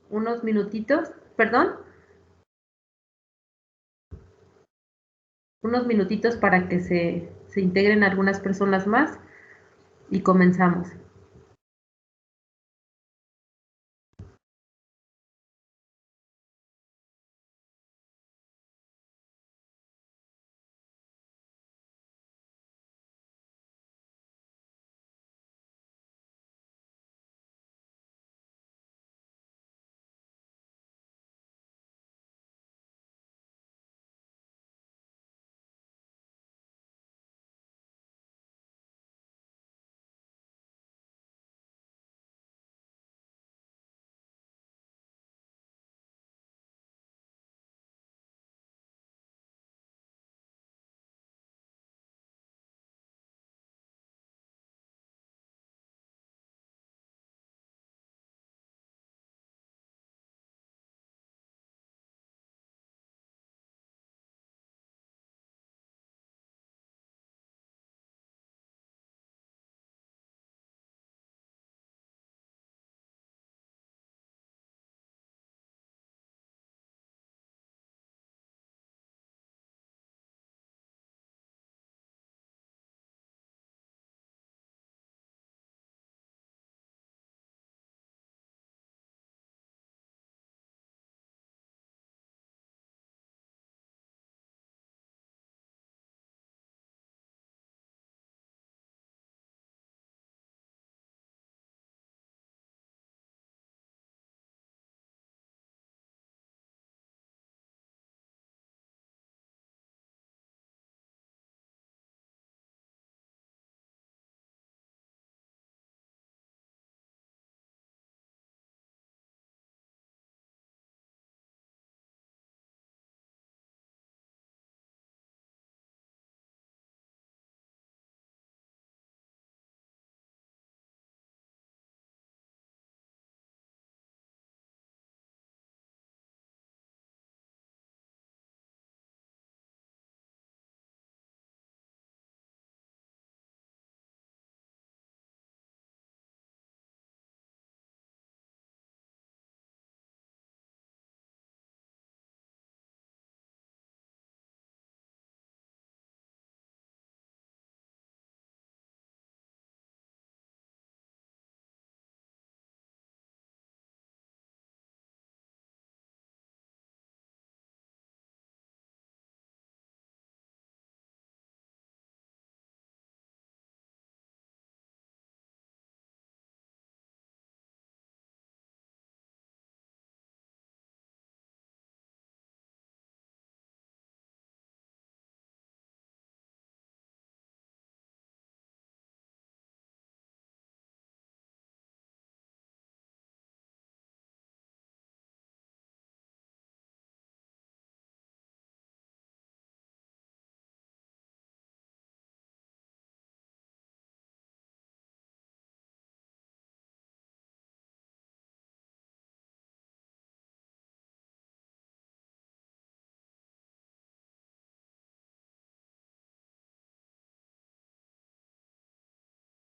unos minutitos, perdón, unos minutitos para que se integren algunas personas más y comenzamos.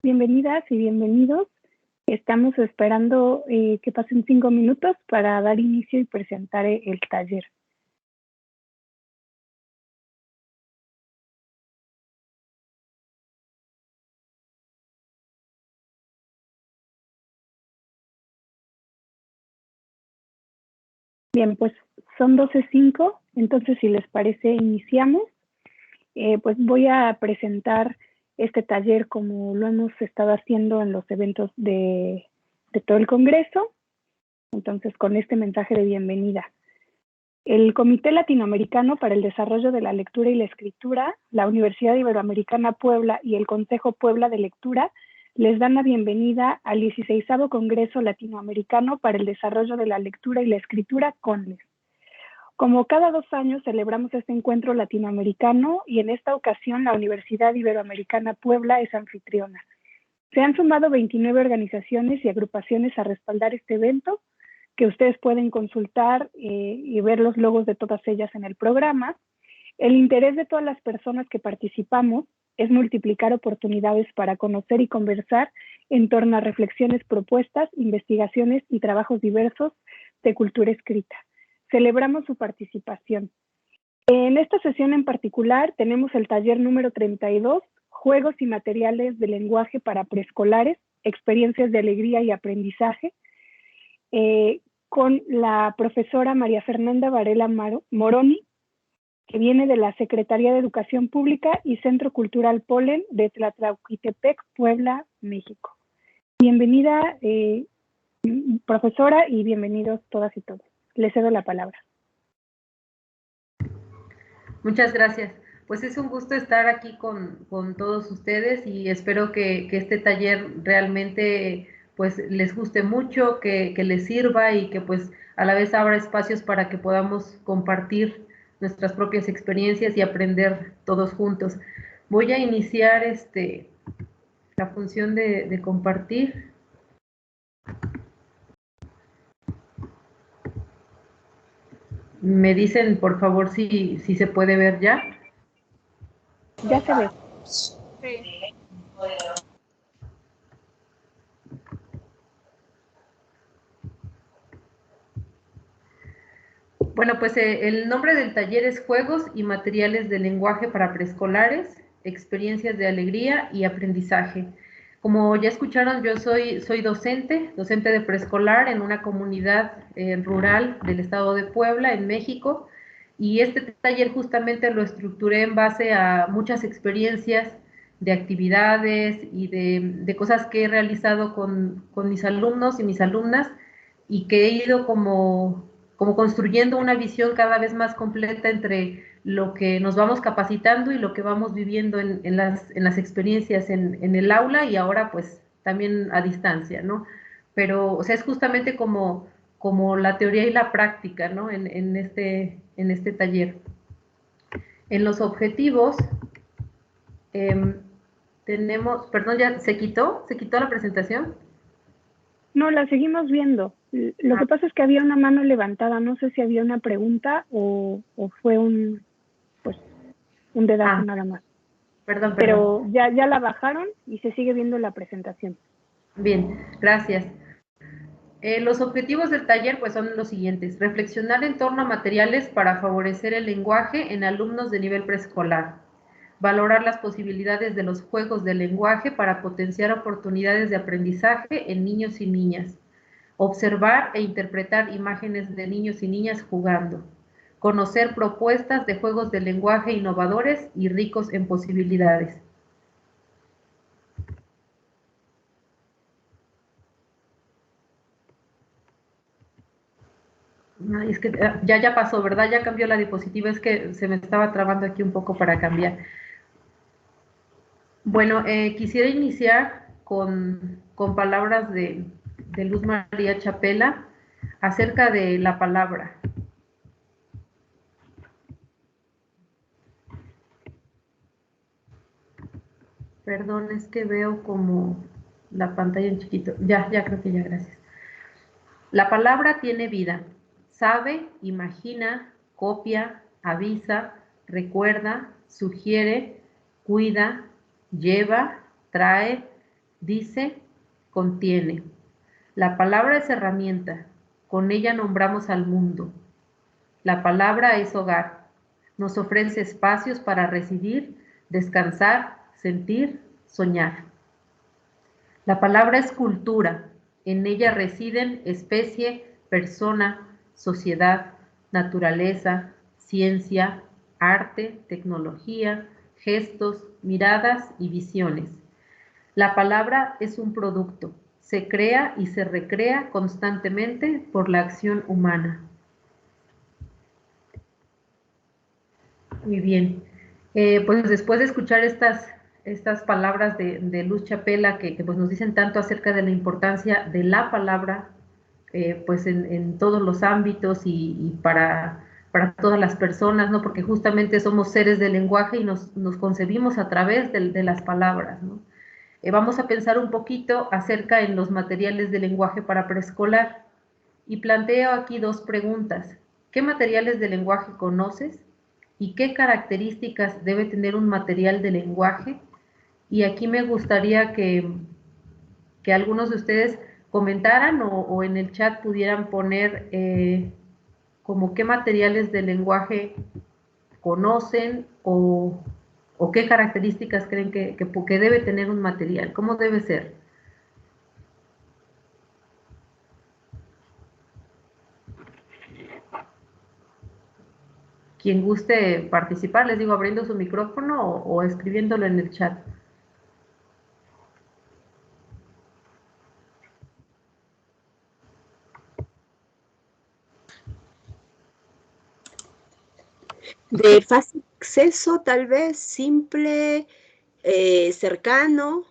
Bienvenidas y bienvenidos. Estamos esperando que pasen 5 minutos para dar inicio y presentar el taller. Bien, pues son 12:05, entonces si les parece iniciamos. Pues voy a presentar este taller como lo hemos estado haciendo en los eventos de todo el Congreso, entonces con este mensaje de bienvenida. El Comité Latinoamericano para el Desarrollo de la Lectura y la Escritura, la Universidad Iberoamericana Puebla y el Consejo Puebla de Lectura les dan la bienvenida al 16º Congreso Latinoamericano para el Desarrollo de la Lectura y la Escritura, CONLES. Como cada 2 años celebramos este encuentro latinoamericano y en esta ocasión la Universidad Iberoamericana Puebla es anfitriona. Se han sumado 29 organizaciones y agrupaciones a respaldar este evento, que ustedes pueden consultar y ver los logos de todas ellas en el programa. El interés de todas las personas que participamos es multiplicar oportunidades para conocer y conversar en torno a reflexiones, propuestas, investigaciones y trabajos diversos de cultura escrita. Celebramos su participación. En esta sesión en particular tenemos el taller número 32, Juegos y materiales de lenguaje para preescolares, experiencias de alegría y aprendizaje, con la profesora María Fernanda Varela Moroni, que viene de la Secretaría de Educación Pública y Centro Cultural Polen de Tlatlauquitepec, Puebla, México. Bienvenida, profesora, y bienvenidos todas y todos. Le cedo la palabra. Muchas gracias. Pues es un gusto estar aquí con todos ustedes y espero que este taller realmente pues les guste mucho, que les sirva y que pues a la vez abra espacios para que podamos compartir nuestras propias experiencias y aprender todos juntos. Voy a iniciar la función de compartir. Me dicen, por favor, si se puede ver ya. Ya se ve. Sí. Bueno, pues el nombre del taller es Juegos y materiales de lenguaje para preescolares, experiencias de alegría y aprendizaje. Como ya escucharon, yo soy docente de preescolar en una comunidad rural del estado de Puebla, en México, y este taller justamente lo estructuré en base a muchas experiencias de actividades y de cosas que he realizado con mis alumnos y mis alumnas y que he ido como construyendo una visión cada vez más completa entre lo que nos vamos capacitando y lo que vamos viviendo en las experiencias en el aula y ahora pues también a distancia, ¿no? Pero, o sea, es justamente como la teoría y la práctica, ¿no? En este taller. En los objetivos tenemos, perdón, ya se quitó la presentación. No, la seguimos viendo. Lo que pasa es que había una mano levantada. No sé si había una pregunta o fue un dedazo nada más. Perdón. Pero ya la bajaron y se sigue viendo la presentación. Bien, gracias. Los objetivos del taller pues son los siguientes: reflexionar en torno a materiales para favorecer el lenguaje en alumnos de nivel preescolar, valorar las posibilidades de los juegos de lenguaje para potenciar oportunidades de aprendizaje en niños y niñas, observar e interpretar imágenes de niños y niñas jugando, conocer propuestas de juegos de lenguaje innovadores y ricos en posibilidades. Ay, es que ya pasó, ¿verdad? Ya cambió la diapositiva, es que se me estaba trabando aquí un poco para cambiar. Bueno, quisiera iniciar con palabras de Luz María Chapela acerca de la palabra. Perdón, es que veo como la pantalla en chiquito. Ya creo que ya, gracias. La palabra tiene vida. Sabe, imagina, copia, avisa, recuerda, sugiere, cuida, lleva, trae, dice, contiene. La palabra es herramienta. Con ella nombramos al mundo. La palabra es hogar. Nos ofrece espacios para residir, descansar, sentir, soñar. La palabra es cultura. En ella residen especie, persona, sociedad, naturaleza, ciencia, arte, tecnología, gestos, miradas y visiones. La palabra es un producto. Se crea y se recrea constantemente por la acción humana. Muy bien. Pues después de escuchar estas palabras de Luz Chapela que pues nos dicen tanto acerca de la importancia de la palabra, pues en todos los ámbitos y para todas las personas, ¿no? Porque justamente somos seres del lenguaje y nos concebimos a través de las palabras, ¿no? Vamos a pensar un poquito acerca en los materiales de lenguaje para preescolar y planteo aquí dos preguntas. ¿Qué materiales de lenguaje conoces? ¿Y qué características debe tener un material de lenguaje? Y aquí me gustaría que algunos de ustedes comentaran o en el chat pudieran poner como qué materiales de lenguaje conocen o qué características creen que debe tener un material, cómo debe ser. Quien guste participar, les digo, abriendo su micrófono o escribiéndolo en el chat. De fácil acceso, tal vez, simple, cercano.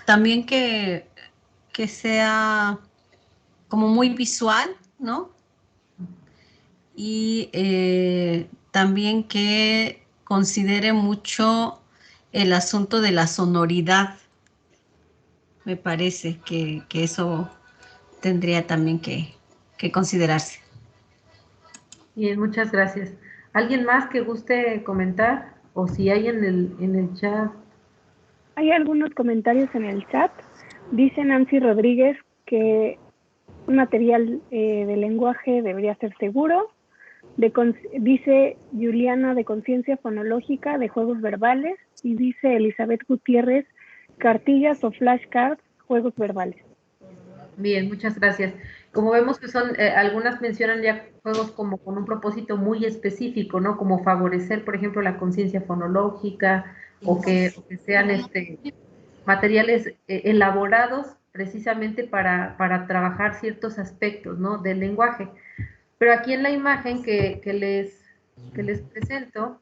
También que sea como muy visual, ¿no? Y también que considere mucho el asunto de la sonoridad. Me parece que eso tendría también que considerarse. Bien, muchas gracias. ¿Alguien más que guste comentar? O si hay en el chat. Hay algunos comentarios en el chat. Dice Nancy Rodríguez que un material de lenguaje debería ser seguro. Dice Juliana de conciencia fonológica, de juegos verbales. Y dice Elizabeth Gutiérrez, cartillas o flashcards, juegos verbales. Bien, muchas gracias. Como vemos que son, algunas mencionan ya juegos como con un propósito muy específico, ¿no? Como favorecer, por ejemplo, la conciencia fonológica o que sean materiales elaborados precisamente para trabajar ciertos aspectos, ¿no? Del lenguaje. Pero aquí en la imagen que les presento,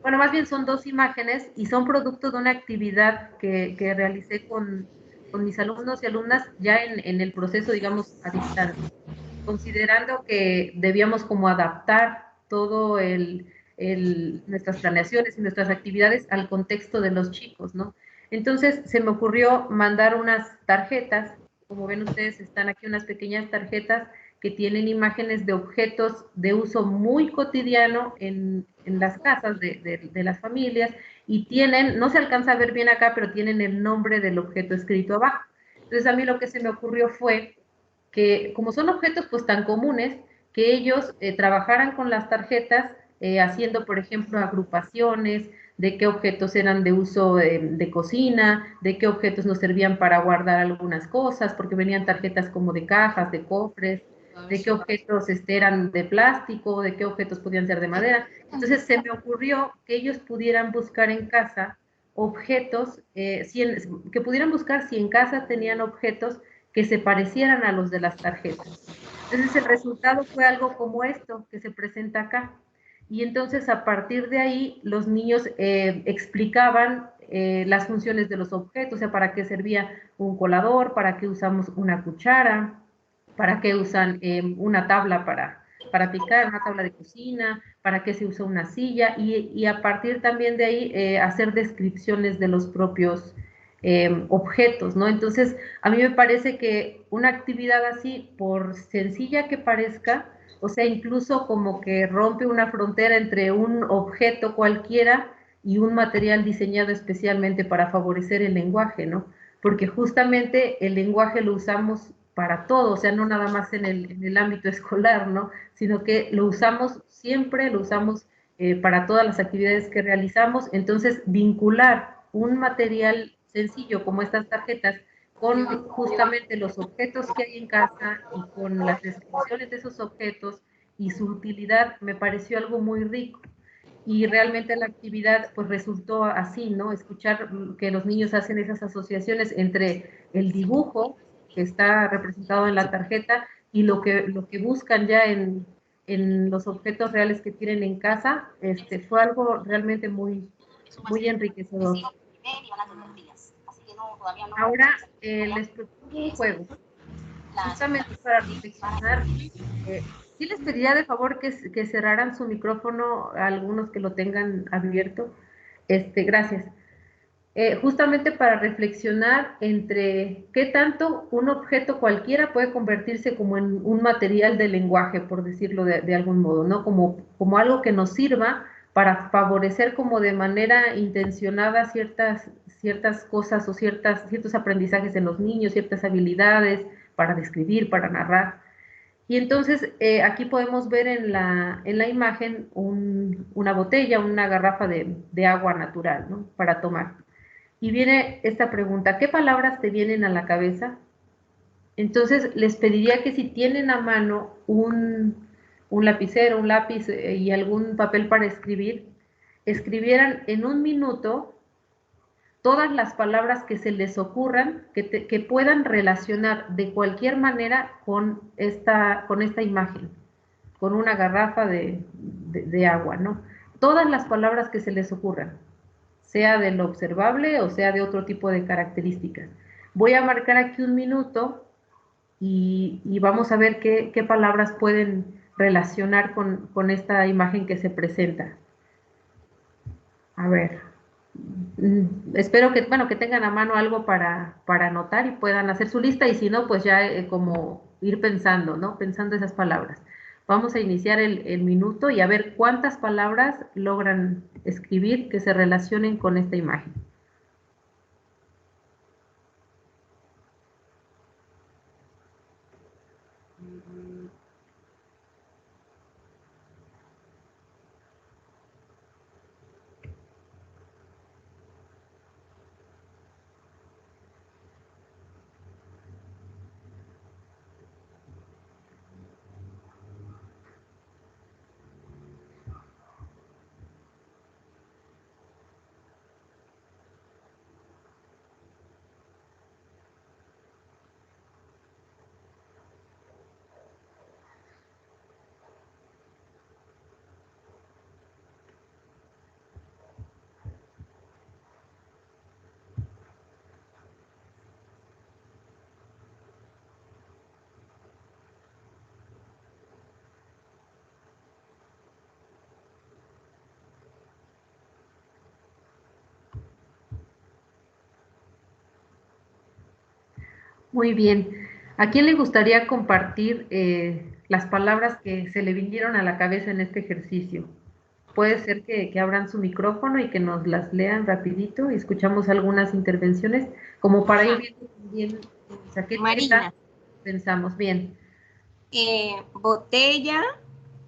bueno, más bien son dos imágenes y son producto de una actividad que realicé con mis alumnos y alumnas ya en el proceso, digamos, a distancia, considerando que debíamos como adaptar todo nuestras planeaciones y nuestras actividades al contexto de los chicos, ¿no? Entonces se me ocurrió mandar unas tarjetas, como ven ustedes, están aquí unas pequeñas tarjetas que tienen imágenes de objetos de uso muy cotidiano en las casas de las familias y tienen, no se alcanza a ver bien acá, pero tienen el nombre del objeto escrito abajo. Entonces a mí lo que se me ocurrió fue que como son objetos pues tan comunes, que ellos trabajaran con las tarjetas haciendo, por ejemplo, agrupaciones de qué objetos eran de uso de cocina, de qué objetos nos servían para guardar algunas cosas, porque venían tarjetas como de cajas, de cofres, de qué objetos eran de plástico, de qué objetos podían ser de madera. Entonces se me ocurrió que ellos pudieran buscar en casa objetos, que pudieran buscar si en casa tenían objetos que se parecieran a los de las tarjetas. Entonces el resultado fue algo como esto que se presenta acá. Y entonces a partir de ahí los niños explicaban las funciones de los objetos, o sea, para qué servía un colador, para qué usamos una cuchara, para qué usan una tabla para picar, una tabla de cocina, para qué se usa una silla, y a partir también de ahí hacer descripciones de los propios objetos, ¿no? Entonces, a mí me parece que una actividad así, por sencilla que parezca, o sea, incluso como que rompe una frontera entre un objeto cualquiera y un material diseñado especialmente para favorecer el lenguaje, ¿no? Porque justamente el lenguaje lo usamos para todo, o sea, no nada más en el ámbito escolar, ¿no? Sino que lo usamos siempre, lo usamos para todas las actividades que realizamos. Entonces, vincular un material sencillo como estas tarjetas con justamente los objetos que hay en casa y con las descripciones de esos objetos y su utilidad, me pareció algo muy rico. Y realmente la actividad pues resultó así, ¿no? Escuchar que los niños hacen esas asociaciones entre el dibujo que está representado en la tarjeta y lo que buscan ya en los objetos reales que tienen en casa, fue algo realmente muy, muy enriquecedor. Ahora les propongo un juego, justamente para reflexionar. Sí les pediría de favor que cerraran su micrófono a algunos que lo tengan abierto. Gracias. Justamente para reflexionar entre qué tanto un objeto cualquiera puede convertirse como en un material de lenguaje, por decirlo de algún modo, ¿no? Como algo que nos sirva para favorecer como de manera intencionada ciertas cosas o ciertos aprendizajes en los niños, ciertas habilidades para describir, para narrar. Y entonces aquí podemos ver en la imagen una botella, una garrafa de agua natural, ¿no? Para tomar. Y viene esta pregunta, ¿qué palabras te vienen a la cabeza? Entonces les pediría que si tienen a mano un lapicero, un lápiz y algún papel para escribir, escribieran en 1 minuto todas las palabras que se les ocurran, que puedan relacionar de cualquier manera con esta imagen, con una garrafa de agua, ¿no? Todas las palabras que se les ocurran, sea de lo observable o sea de otro tipo de características. Voy a marcar aquí 1 minuto y vamos a ver qué palabras pueden relacionar con esta imagen que se presenta. A ver, espero que tengan a mano algo para anotar y puedan hacer su lista, y si no, pues ya como ir pensando, ¿no? Pensando esas palabras. Vamos a iniciar el minuto y a ver cuántas palabras logran escribir que se relacionen con esta imagen. Muy bien. ¿A quién le gustaría compartir las palabras que se le vinieron a la cabeza en este ejercicio? Puede ser que abran su micrófono y que nos las lean rapidito y escuchamos algunas intervenciones, como para ir viendo también, o sea, ¿qué Marina. Pensamos? Bien. Botella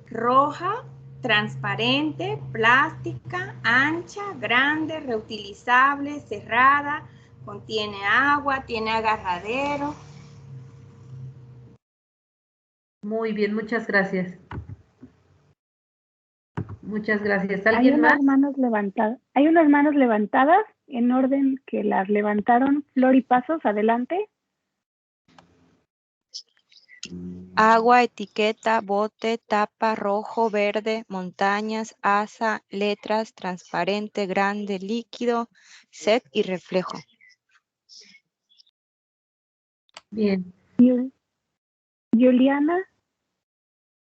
roja, transparente, plástica, ancha, grande, reutilizable, cerrada, contiene agua, tiene agarradero. Muy bien, muchas gracias. Muchas gracias. ¿Alguien más? Hay unas manos levantadas en orden que las levantaron. Flor y Pasos, adelante. Agua, etiqueta, bote, tapa, rojo, verde, montañas, asa, letras, transparente, grande, líquido, set y reflejo. Bien. Juliana,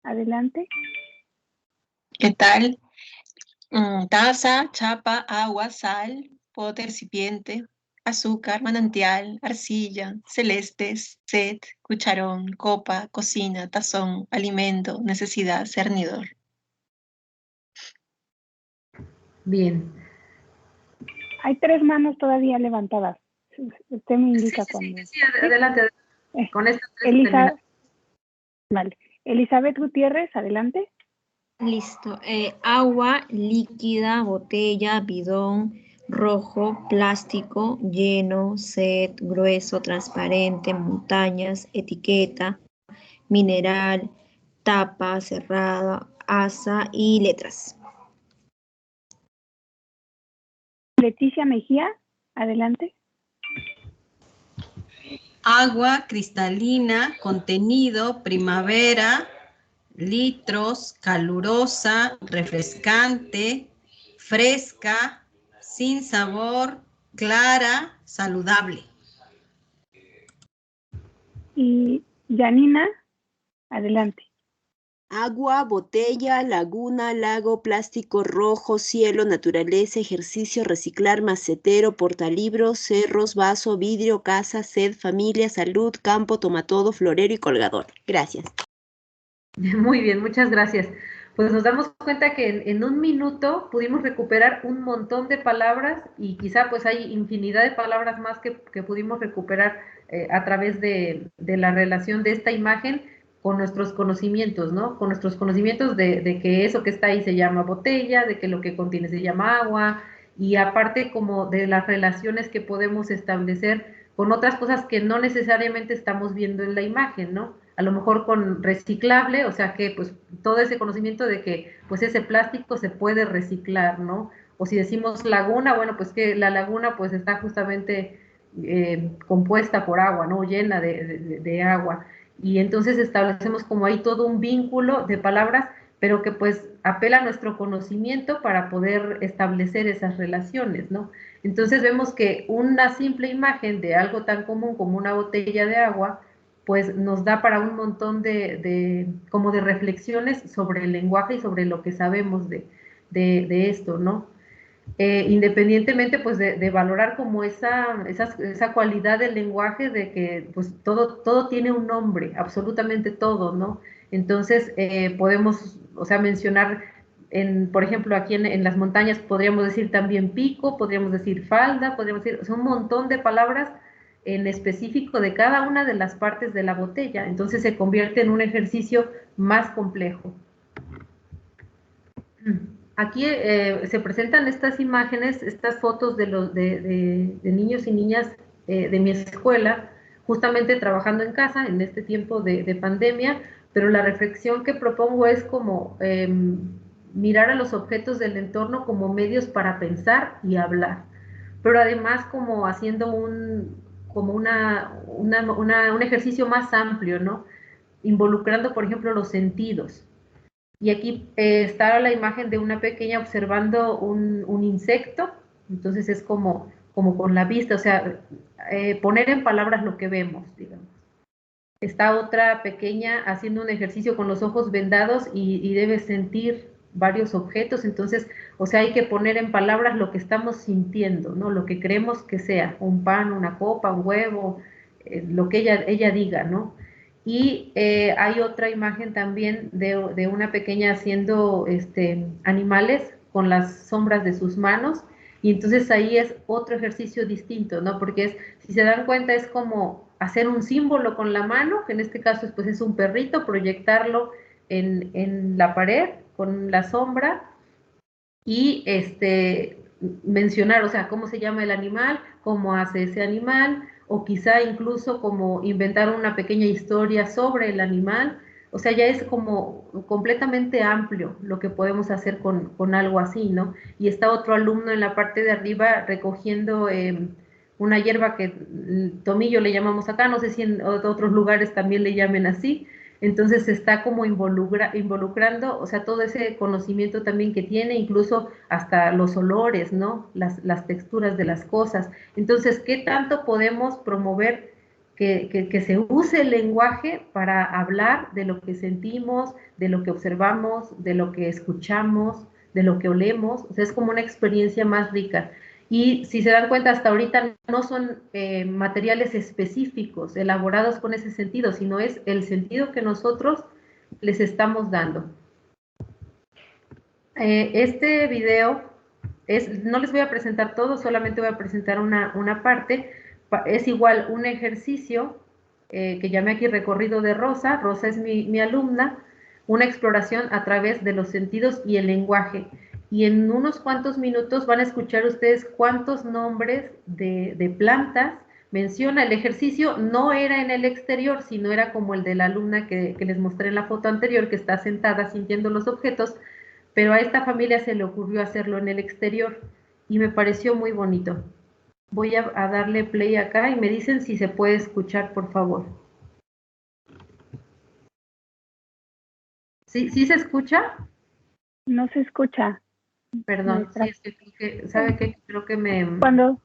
adelante. ¿Qué tal? Taza, chapa, agua, sal, pote, recipiente, azúcar, manantial, arcilla, celeste, set, cucharón, copa, cocina, tazón, alimento, necesidad, cernidor. Bien. Hay 3 manos todavía levantadas. Usted me indica cuando. Sí, adelante. Con estas 3 Vale. Elizabeth Gutiérrez, adelante. Listo. Agua líquida, botella, bidón, rojo, plástico, lleno, set, grueso, transparente, montañas, etiqueta, mineral, tapa, cerrada, asa y letras. Leticia Mejía, adelante. Agua cristalina, contenido, primavera, litros, calurosa, refrescante, fresca, sin sabor, clara, saludable. Y Janina, adelante. Agua, botella, laguna, lago, plástico, rojo, cielo, naturaleza, ejercicio, reciclar, macetero, portalibros, cerros, vaso, vidrio, casa, sed, familia, salud, campo, tomatodo, florero y colgador. Gracias. Muy bien, muchas gracias. pues nos damos cuenta que en un minuto pudimos recuperar un montón de palabras y quizá pues hay infinidad de palabras más que pudimos recuperar a través de la relación de esta imagen con nuestros conocimientos, ¿no? Con nuestros conocimientos de que eso que está ahí se llama botella, de que lo que contiene se llama agua, y aparte como de las relaciones que podemos establecer con otras cosas que no necesariamente estamos viendo en la imagen, ¿no? A lo mejor con reciclable, o sea que pues todo ese conocimiento de que pues ese plástico se puede reciclar, ¿no? O si decimos laguna, bueno, pues que la laguna pues está justamente compuesta por agua, ¿no? Llena de agua. Y entonces establecemos como ahí todo un vínculo de palabras, pero que pues apela a nuestro conocimiento para poder establecer esas relaciones, ¿no? Entonces vemos que una simple imagen de algo tan común como una botella de agua, pues nos da para un montón como de reflexiones sobre el lenguaje y sobre lo que sabemos de esto, ¿no? Independientemente pues de valorar como esa cualidad del lenguaje de que pues todo tiene un nombre, absolutamente todo, ¿no? Entonces podemos, o sea, mencionar, por ejemplo, aquí en las montañas podríamos decir también pico, podríamos decir falda, podríamos decir, o sea, un montón de palabras en específico de cada una de las partes de la botella, entonces se convierte en un ejercicio más complejo. Aquí se presentan estas imágenes, estas fotos de niños y niñas de mi escuela, justamente trabajando en casa en este tiempo de pandemia, pero la reflexión que propongo es como mirar a los objetos del entorno como medios para pensar y hablar, pero además como haciendo un ejercicio más amplio, ¿no? Involucrando, por ejemplo, los sentidos. Y aquí está la imagen de una pequeña observando un insecto, entonces es como con la vista, o sea, poner en palabras lo que vemos, digamos. Está otra pequeña haciendo un ejercicio con los ojos vendados y debe sentir varios objetos, entonces, o sea, hay que poner en palabras lo que estamos sintiendo, ¿no? Lo que creemos que sea, un pan, una copa, un huevo, lo que ella diga, ¿no? Y hay otra imagen también de una pequeña haciendo animales con las sombras de sus manos, y entonces ahí es otro ejercicio distinto, ¿no? Porque si se dan cuenta, es como hacer un símbolo con la mano, que en este caso pues es un perrito, proyectarlo en la pared con la sombra y mencionar, o sea, cómo se llama el animal, cómo hace ese animal, o quizá incluso como inventar una pequeña historia sobre el animal. O sea, ya es como completamente amplio lo que podemos hacer con algo así, ¿no? Y está otro alumno en la parte de arriba recogiendo una hierba que tomillo le llamamos acá, no sé si en otros lugares también le llamen así. Entonces se está como involucrando, o sea, todo ese conocimiento también que tiene, incluso hasta los olores, ¿no? Las texturas de las cosas. Entonces, ¿qué tanto podemos promover que se use el lenguaje para hablar de lo que sentimos, de lo que observamos, de lo que escuchamos, de lo que olemos? O sea, es como una experiencia más rica. Y si se dan cuenta, hasta ahorita no son materiales específicos, elaborados con ese sentido, sino es el sentido que nosotros les estamos dando. Este video, no les voy a presentar todo, solamente voy a presentar una parte. Es igual un ejercicio que llamé aquí recorrido de Rosa. Rosa es mi alumna, una exploración a través de los sentidos y el lenguaje. Y en unos cuantos minutos van a escuchar ustedes cuántos nombres de plantas menciona. El ejercicio no era en el exterior, sino era como el de la alumna que les mostré en la foto anterior, que está sentada sintiendo los objetos, pero a esta familia se le ocurrió hacerlo en el exterior y me pareció muy bonito. Voy a darle play acá y me dicen si se puede escuchar, por favor. ¿Sí se escucha? No se escucha. Perdón, sí, es que creo que, ¿sabe qué? Creo que Cuando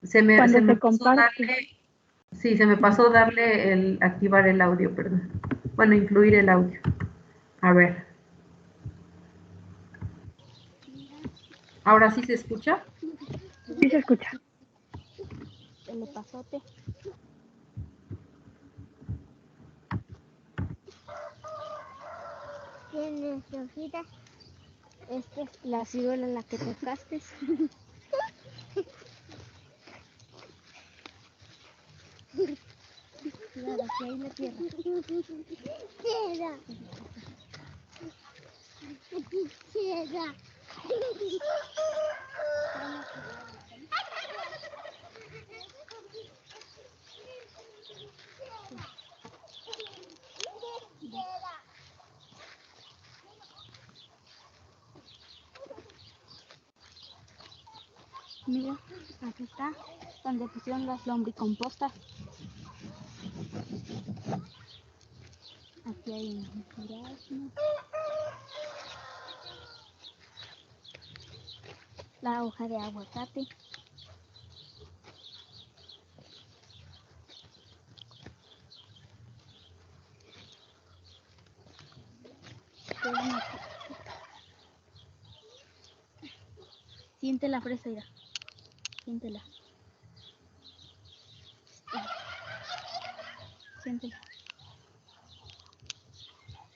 se me pasó comparte. Sí, se me pasó darle activar el audio, perdón. Bueno, incluir el audio. A ver. ¿Ahora sí se escucha? Sí se escucha. Le pasote. Tienes hojitas. Esta es la ciruela en la que tocaste. Claro, que ahí la tierra. Tierra. Tierra. Mira, aquí está donde pusieron las lombricompostas. Aquí hay un durazno. La hoja de aguacate. Siente la fresa, mira. Siéntela. Siéntela.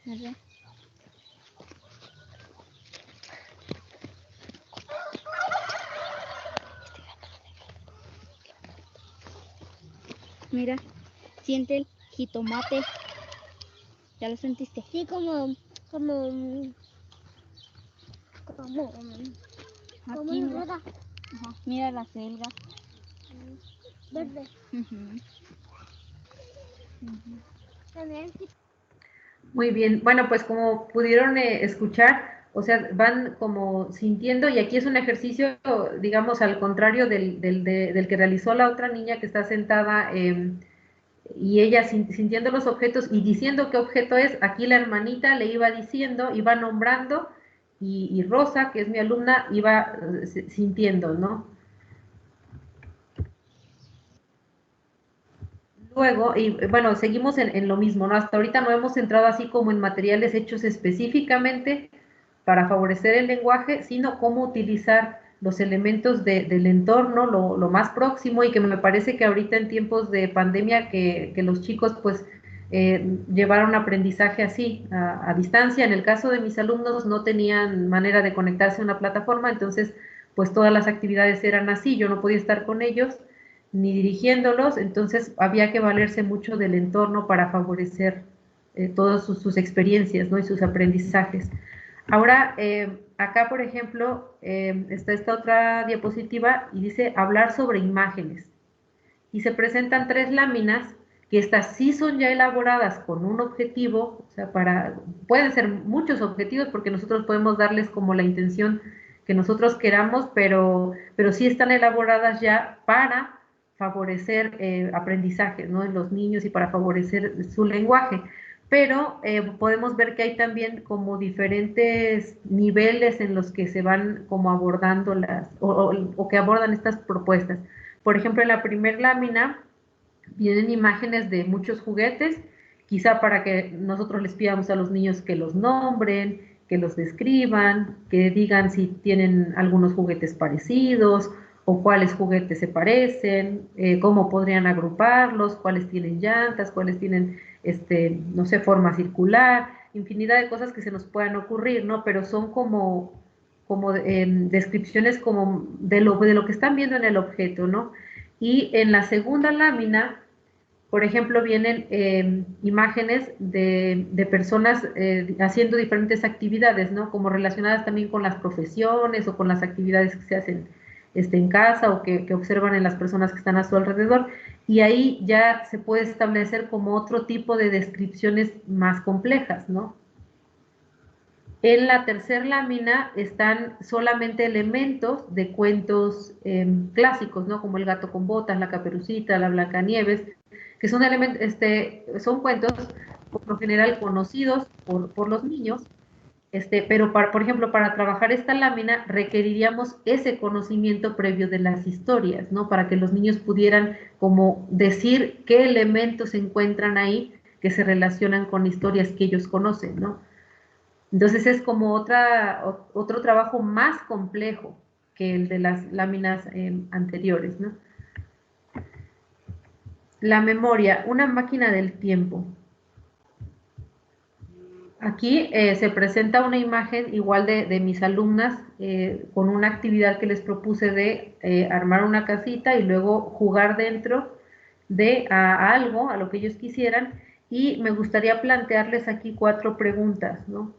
¿Verdad? Mira, siente el jitomate. ¿Ya lo sentiste? Sí, como aquí, mira. Ajá, mira la selga. Verde. Muy bien, bueno, pues como pudieron escuchar, o sea, van como sintiendo, y aquí es un ejercicio, digamos, al contrario del que realizó la otra niña que está sentada y ella sintiendo los objetos y diciendo qué objeto es. Aquí la hermanita le iba diciendo, iba nombrando, y Rosa, que es mi alumna, iba sintiendo, ¿no? Luego, y bueno, seguimos en lo mismo, ¿no? Hasta ahorita no hemos entrado así como en materiales hechos específicamente para favorecer el lenguaje, sino cómo utilizar los elementos del entorno, lo más próximo, y que me parece que ahorita en tiempos de pandemia que los chicos pues llevaron aprendizaje así, a distancia. En el caso de mis alumnos no tenían manera de conectarse a una plataforma, entonces pues todas las actividades eran así, yo no podía estar con ellos ni dirigiéndolos, entonces había que valerse mucho del entorno para favorecer todas sus experiencias, ¿no? Y sus aprendizajes. Ahora, acá, por ejemplo, está esta otra diapositiva y dice hablar sobre imágenes. Y se presentan 3 láminas, que estas sí son ya elaboradas con un objetivo, o sea, pueden ser muchos objetivos, porque nosotros podemos darles como la intención que nosotros queramos, pero sí están elaboradas ya para favorecer aprendizaje, ¿no? En los niños y para favorecer su lenguaje. Pero podemos ver que hay también como diferentes niveles en los que se van como abordando o que abordan estas propuestas. Por ejemplo, en la primera lámina vienen imágenes de muchos juguetes, quizá para que nosotros les pidamos a los niños que los nombren, que los describan, que digan si tienen algunos juguetes parecidos o cuáles juguetes se parecen, cómo podrían agruparlos, cuáles tienen llantas, cuáles tienen, no sé, forma circular, infinidad de cosas que se nos puedan ocurrir, ¿no? Pero son como descripciones como de lo que están viendo en el objeto, ¿no? Y en la segunda lámina, por ejemplo, vienen imágenes de personas haciendo diferentes actividades, ¿no? Como relacionadas también con las profesiones o con las actividades que se hacen en casa o que observan en las personas que están a su alrededor. Y ahí ya se puede establecer como otro tipo de descripciones más complejas, ¿no? En la tercera lámina están solamente elementos de cuentos clásicos, ¿no? Como El gato con botas, La caperucita, La Blancanieves, que son son cuentos por lo general conocidos por los niños, pero por ejemplo, para trabajar esta lámina requeriríamos ese conocimiento previo de las historias, ¿no? Para que los niños pudieran como decir qué elementos se encuentran ahí que se relacionan con historias que ellos conocen, ¿no? Entonces es como otro trabajo más complejo que el de las láminas anteriores, ¿no? La memoria, una máquina del tiempo. Aquí se presenta una imagen igual de mis alumnas con una actividad que les propuse de armar una casita y luego jugar dentro de algo, a lo que ellos quisieran, y me gustaría plantearles aquí 4 preguntas, ¿no?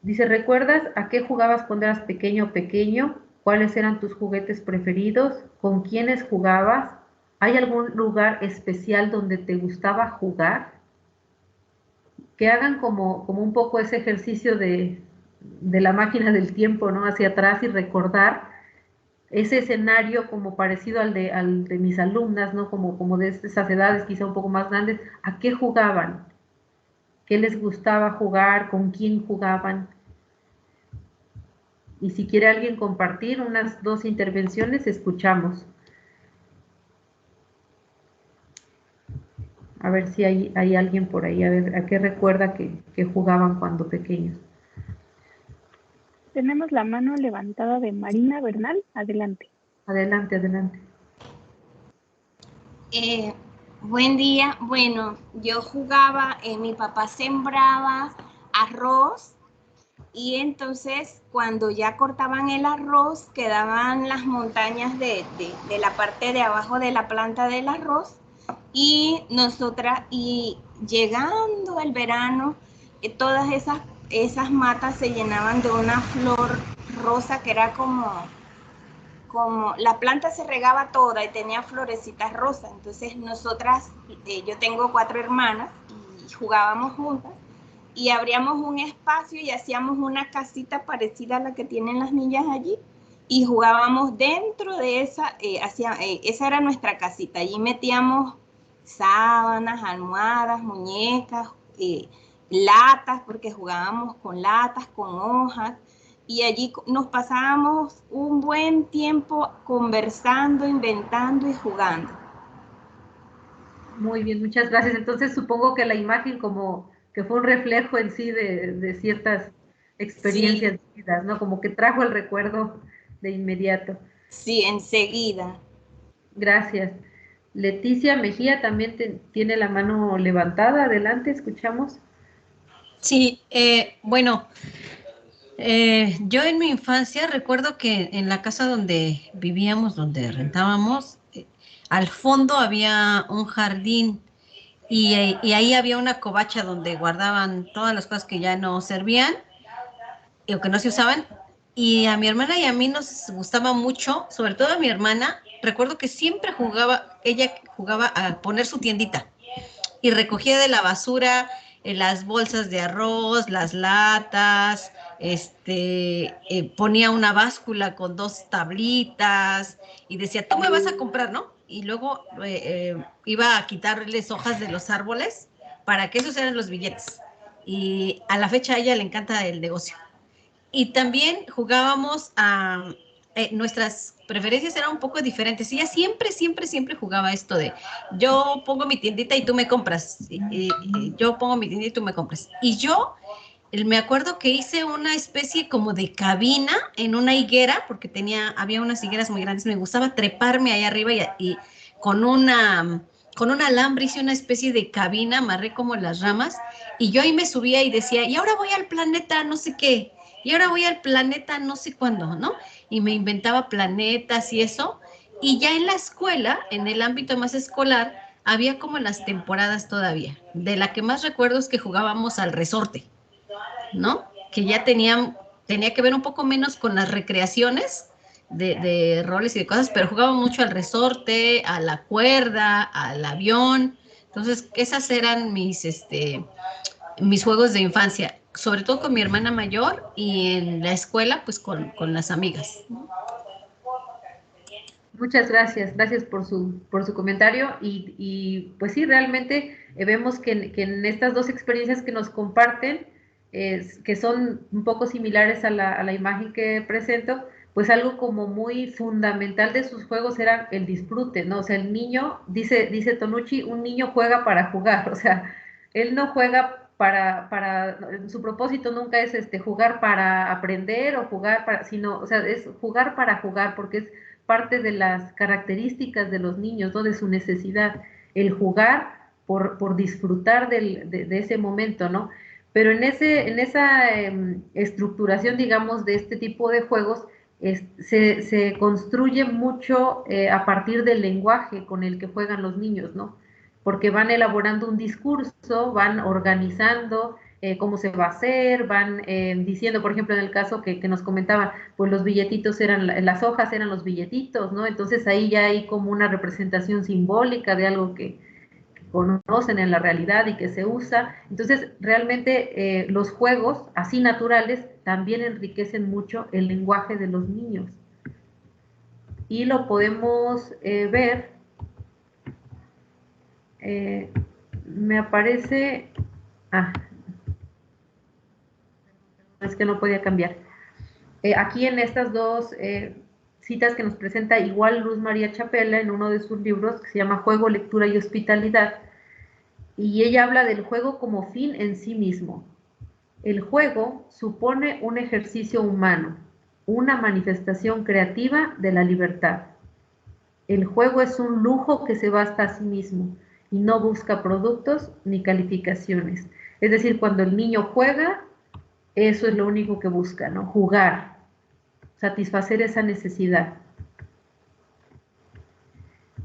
Dice, ¿recuerdas a qué jugabas cuando eras pequeño o pequeño? ¿Cuáles eran tus juguetes preferidos? ¿Con quiénes jugabas? ¿Hay algún lugar especial donde te gustaba jugar? Que hagan como un poco ese ejercicio de la máquina del tiempo, ¿no? Hacia atrás y recordar ese escenario como parecido al de mis alumnas, ¿no? Como de esas edades quizá un poco más grandes, ¿a qué jugaban? ¿Qué les gustaba jugar? ¿Con quién jugaban? Y si quiere alguien compartir unas 2 intervenciones, escuchamos. A ver si hay alguien por ahí, a ver, ¿a qué recuerda que jugaban cuando pequeños? Tenemos la mano levantada de Marina Bernal. Adelante. Adelante, adelante. Buen día. Bueno, yo jugaba, mi papá sembraba arroz y entonces cuando ya cortaban el arroz quedaban las montañas de la parte de abajo de la planta del arroz y nosotras, y llegando el verano, todas esas matas se llenaban de una flor rosa que era como la planta se regaba toda y tenía florecitas rosas. Entonces nosotras, yo tengo 4 hermanas y jugábamos juntas y abríamos un espacio y hacíamos una casita parecida a la que tienen las niñas allí y jugábamos dentro de esa, esa era nuestra casita. Allí metíamos sábanas, almohadas, muñecas, latas, porque jugábamos con latas, con hojas, y allí nos pasábamos un buen tiempo conversando, inventando y jugando. Muy bien, muchas gracias. Entonces supongo que la imagen como que fue un reflejo en sí de ciertas experiencias vividas, ¿no? Como que trajo el recuerdo de inmediato. Sí, enseguida. Gracias. Leticia Mejía también tiene la mano levantada. Adelante, escuchamos. Sí, bueno, yo en mi infancia recuerdo que en la casa donde vivíamos, donde rentábamos, al fondo había un jardín y ahí había una covacha donde guardaban todas las cosas que ya no servían o que no se usaban. Y a mi hermana y a mí nos gustaba mucho, sobre todo a mi hermana, recuerdo que siempre ella jugaba a poner su tiendita y recogía de la basura las bolsas de arroz, las latas, ponía una báscula con 2 tablitas y decía, tú me vas a comprar, ¿no? Y luego iba a quitarles hojas de los árboles para que esos eran los billetes. Y a la fecha a ella le encanta el negocio. Y también jugábamos a... nuestras preferencias eran un poco diferentes. Ella siempre jugaba esto de yo pongo mi tiendita y tú me compras. Yo pongo mi tiendita y tú me compras. Y yo me acuerdo que hice una especie como de cabina en una higuera, porque había unas higueras muy grandes. Me gustaba treparme ahí arriba y con un alambre hice una especie de cabina, amarré como las ramas y yo ahí me subía y decía, y ahora voy al planeta no sé qué, y ahora voy al planeta no sé cuándo, ¿no? Y me inventaba planetas y eso. Y ya en la escuela, en el ámbito más escolar, había como las temporadas todavía. De la que más recuerdo es que jugábamos al resorte, ¿no? Que ya tenía que ver un poco menos con las recreaciones de roles y de cosas, pero jugaba mucho al resorte, a la cuerda, al avión. Entonces, esas eran mis juegos de infancia, sobre todo con mi hermana mayor y en la escuela, pues con las amigas. Muchas gracias, gracias por su comentario y pues sí, realmente vemos que en estas 2 experiencias que nos comparten, que son un poco similares a la imagen que presento, pues algo como muy fundamental de sus juegos era el disfrute, ¿no? O sea, el niño, dice Tonucci, un niño juega para jugar, o sea, él no juega su propósito nunca es jugar para aprender o jugar sino, o sea, es jugar para jugar, porque es parte de las características de los niños, ¿no? De su necesidad, el jugar por disfrutar de ese momento, ¿no? Pero en esa estructuración, digamos, de este tipo de juegos, se construye mucho a partir del lenguaje con el que juegan los niños, ¿no? Porque van elaborando un discurso, van organizando cómo se va a hacer, van diciendo, por ejemplo, en el caso que nos comentaba, pues los billetitos las hojas eran los billetitos, ¿no? Entonces ahí ya hay como una representación simbólica de algo que conocen en la realidad y que se usa. Entonces, realmente los juegos, así naturales, también enriquecen mucho el lenguaje de los niños. Y lo podemos ver, me aparece, es que no podía cambiar. Aquí en estas dos citas que nos presenta igual Luz María Chapela en uno de sus libros que se llama Juego, Lectura y Hospitalidad, y ella habla del juego como fin en sí mismo. El juego supone un ejercicio humano, una manifestación creativa de la libertad. El juego es un lujo que se basta a sí mismo y no busca productos ni calificaciones. Es decir, cuando el niño juega, eso es lo único que busca, ¿no? Jugar, satisfacer esa necesidad.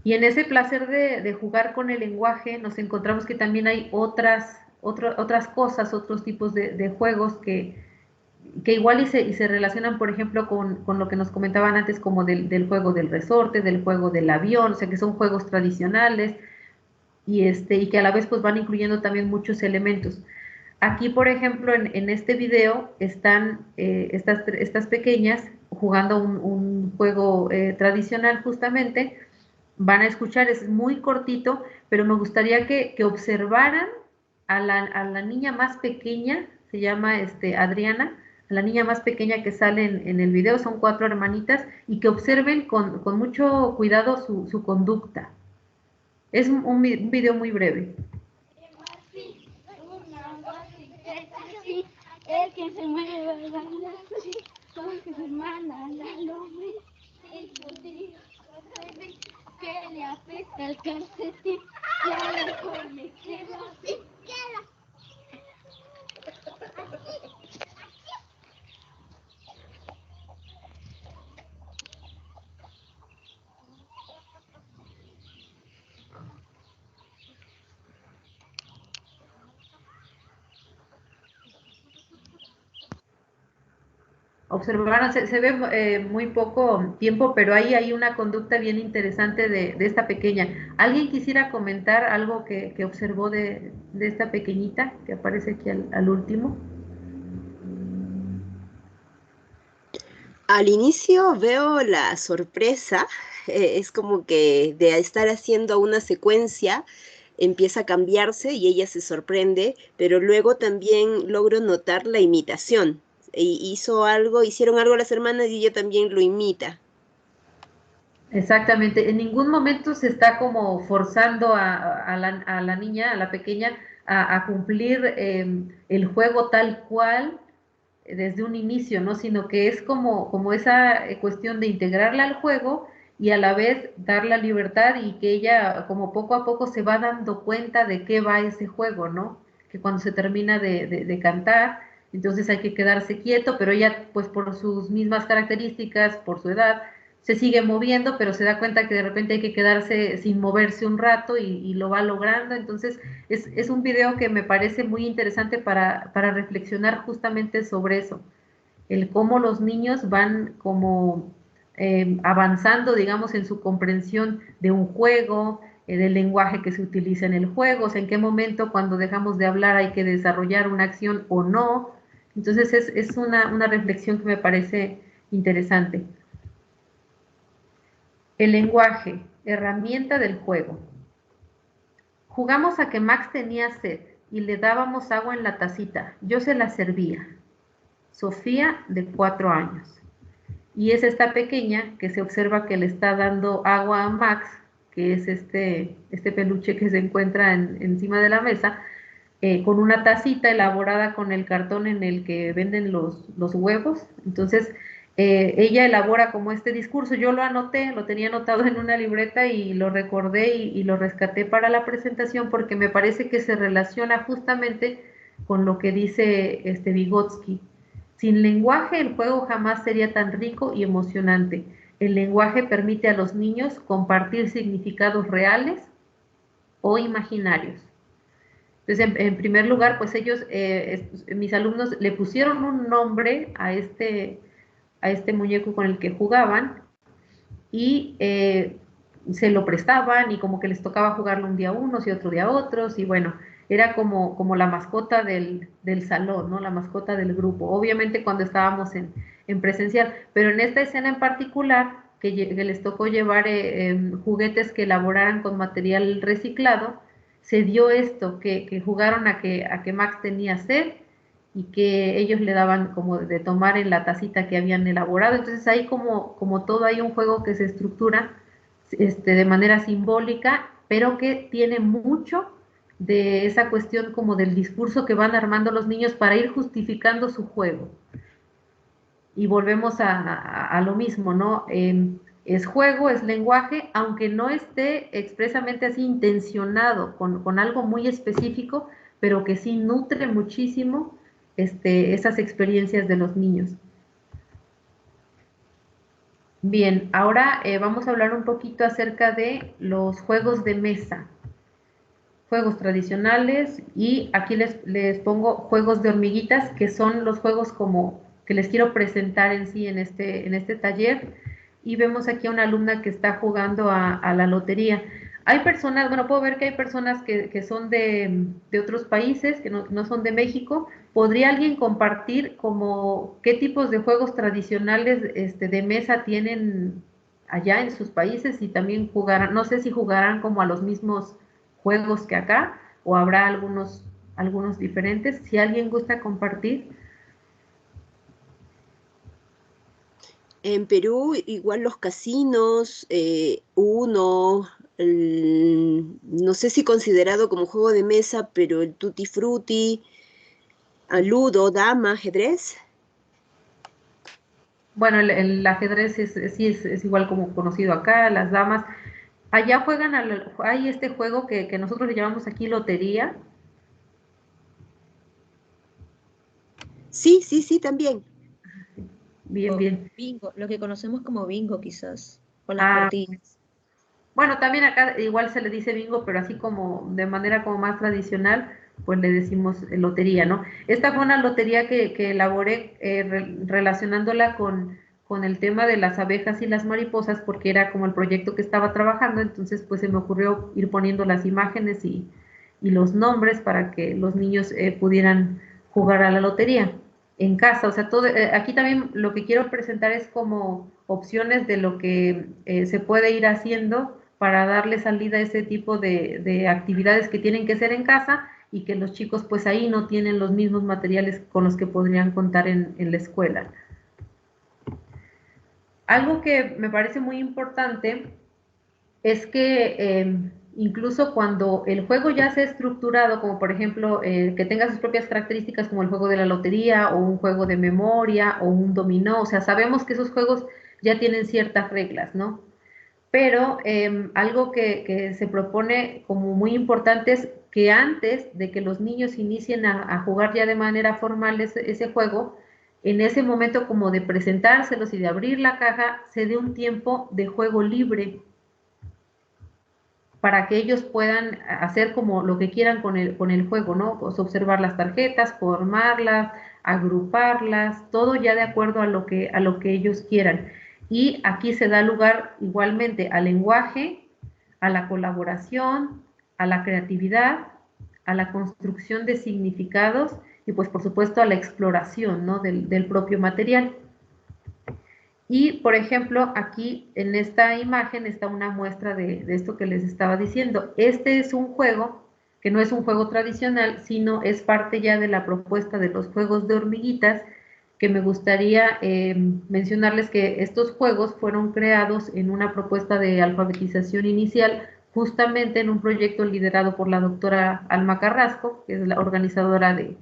Y en ese placer de jugar con el lenguaje nos encontramos que también hay otras cosas, otros tipos de juegos que igual y se relacionan, por ejemplo, con lo que nos comentaban antes, como del juego del resorte, del juego del avión, o sea, que son juegos tradicionales y que a la vez pues van incluyendo también muchos elementos. Aquí, por ejemplo, en este video están estas pequeñas jugando un juego tradicional justamente. Van a escuchar, es muy cortito, pero me gustaría que observaran a la niña más pequeña, se llama Adriana, a la niña más pequeña que sale en el video, son 4 hermanitas, y que observen con mucho cuidado su conducta. Es un video muy breve. El que se mueve bailando así, con su hermana la lome, el poder que le afecta el calcetín, ya mejor me quedo así. Observaron, se ve muy poco tiempo, pero ahí hay una conducta bien interesante de esta pequeña. ¿Alguien quisiera comentar algo que observó de esta pequeñita que aparece aquí al último? Al inicio veo la sorpresa, es como que de estar haciendo una secuencia empieza a cambiarse y ella se sorprende, pero luego también logro notar la imitación. Hicieron algo las hermanas y ella también lo imita. Exactamente, en ningún momento se está como forzando a la niña, a la pequeña, a cumplir el juego tal cual desde un inicio, ¿no? Sino que es como esa cuestión de integrarla al juego y a la vez dar la libertad y que ella como poco a poco se va dando cuenta de qué va ese juego, ¿no? Que cuando se termina de cantar, entonces hay que quedarse quieto, pero ella pues por sus mismas características, por su edad, se sigue moviendo, pero se da cuenta que de repente hay que quedarse sin moverse un rato y lo va logrando. Entonces, es un video que me parece muy interesante para reflexionar justamente sobre eso, el cómo los niños van como avanzando, digamos, en su comprensión de un juego, del lenguaje que se utiliza en el juego, o sea, en qué momento cuando dejamos de hablar hay que desarrollar una acción o no. Entonces, es una reflexión que me parece interesante. El lenguaje, herramienta del juego. Jugamos a que Max tenía sed y le dábamos agua en la tacita. Yo se la servía. Sofía, de 4 años. Y es esta pequeña que se observa que le está dando agua a Max, que es este peluche que se encuentra encima de la mesa, con una tacita elaborada con el cartón en el que venden los huevos. Entonces, ella elabora como este discurso. Yo lo anoté, lo tenía anotado en una libreta y lo recordé y lo rescaté para la presentación porque me parece que se relaciona justamente con lo que dice Vygotsky. Sin lenguaje el juego jamás sería tan rico y emocionante. El lenguaje permite a los niños compartir significados reales o imaginarios. Entonces, en primer lugar, pues ellos, mis alumnos, le pusieron un nombre a este muñeco con el que jugaban y se lo prestaban y como que les tocaba jugarlo un día a unos y otro día a otros y bueno, era como la mascota del salón, ¿no? La mascota del grupo. Obviamente cuando estábamos en presencial, pero en esta escena en particular, que les tocó llevar juguetes que elaboraran con material reciclado, se dio esto, que jugaron a que Max tenía sed y que ellos le daban como de tomar en la tacita que habían elaborado. Entonces ahí como todo hay un juego que se estructura de manera simbólica, pero que tiene mucho de esa cuestión como del discurso que van armando los niños para ir justificando su juego. Y volvemos a lo mismo, ¿no? Es juego, es lenguaje, aunque no esté expresamente así intencionado con algo muy específico, pero que sí nutre muchísimo esas experiencias de los niños. Bien, ahora vamos a hablar un poquito acerca de los juegos de mesa. Juegos tradicionales y aquí les pongo juegos de hormiguitas, que son los juegos como que les quiero presentar en sí en este taller. Y vemos aquí a una alumna que está jugando a la lotería. Hay personas, bueno, puedo ver que hay personas que son de otros países, que no son de México. ¿Podría alguien compartir como qué tipos de juegos tradicionales de mesa tienen allá en sus países y también jugarán, no sé si jugarán como a los mismos juegos que acá o habrá algunos diferentes? Si alguien gusta compartir. En Perú, igual los casinos, Uno, no sé si considerado como juego de mesa, pero el Tutti Frutti, Ludo, dama, ajedrez. Bueno, el ajedrez sí es igual como conocido acá, las damas. Allá juegan, hay este juego que nosotros le llamamos aquí lotería. Sí, sí, sí, también. Bien, bien. Bingo, lo que conocemos como bingo quizás, con las Ah, cartillas. bueno, también acá igual se le dice bingo, pero así como de manera como más tradicional, pues le decimos lotería, ¿no? Esta fue una lotería que elaboré relacionándola con el tema de las abejas y las mariposas, porque era como el proyecto que estaba trabajando, entonces pues se me ocurrió ir poniendo las imágenes y los nombres para que los niños pudieran jugar a la lotería en casa. O sea, todo, aquí también lo que quiero presentar es como opciones de lo que se puede ir haciendo para darle salida a ese tipo de actividades que tienen que ser en casa y que los chicos pues ahí no tienen los mismos materiales con los que podrían contar en la escuela. Algo que me parece muy importante es que incluso cuando el juego ya se ha estructurado, como por ejemplo que tenga sus propias características como el juego de la lotería o un juego de memoria o un dominó, o sea, sabemos que esos juegos ya tienen ciertas reglas, ¿no? Pero algo que se propone como muy importante es que antes de que los niños inicien a jugar ya de manera formal ese juego, en ese momento como de presentárselos y de abrir la caja, se dé un tiempo de juego libre para que ellos puedan hacer como lo que quieran con el juego, ¿no? Pues observar las tarjetas, formarlas, agruparlas, todo ya de acuerdo a lo que ellos quieran. Y aquí se da lugar igualmente al lenguaje, a la colaboración, a la creatividad, a la construcción de significados y pues por supuesto a la exploración, ¿no? del propio material. Y, por ejemplo, aquí en esta imagen está una muestra de esto que les estaba diciendo. Este es un juego que no es un juego tradicional, sino es parte ya de la propuesta de los juegos de hormiguitas, que me gustaría mencionarles que estos juegos fueron creados en una propuesta de alfabetización inicial, justamente en un proyecto liderado por la doctora Alma Carrasco, que es la organizadora de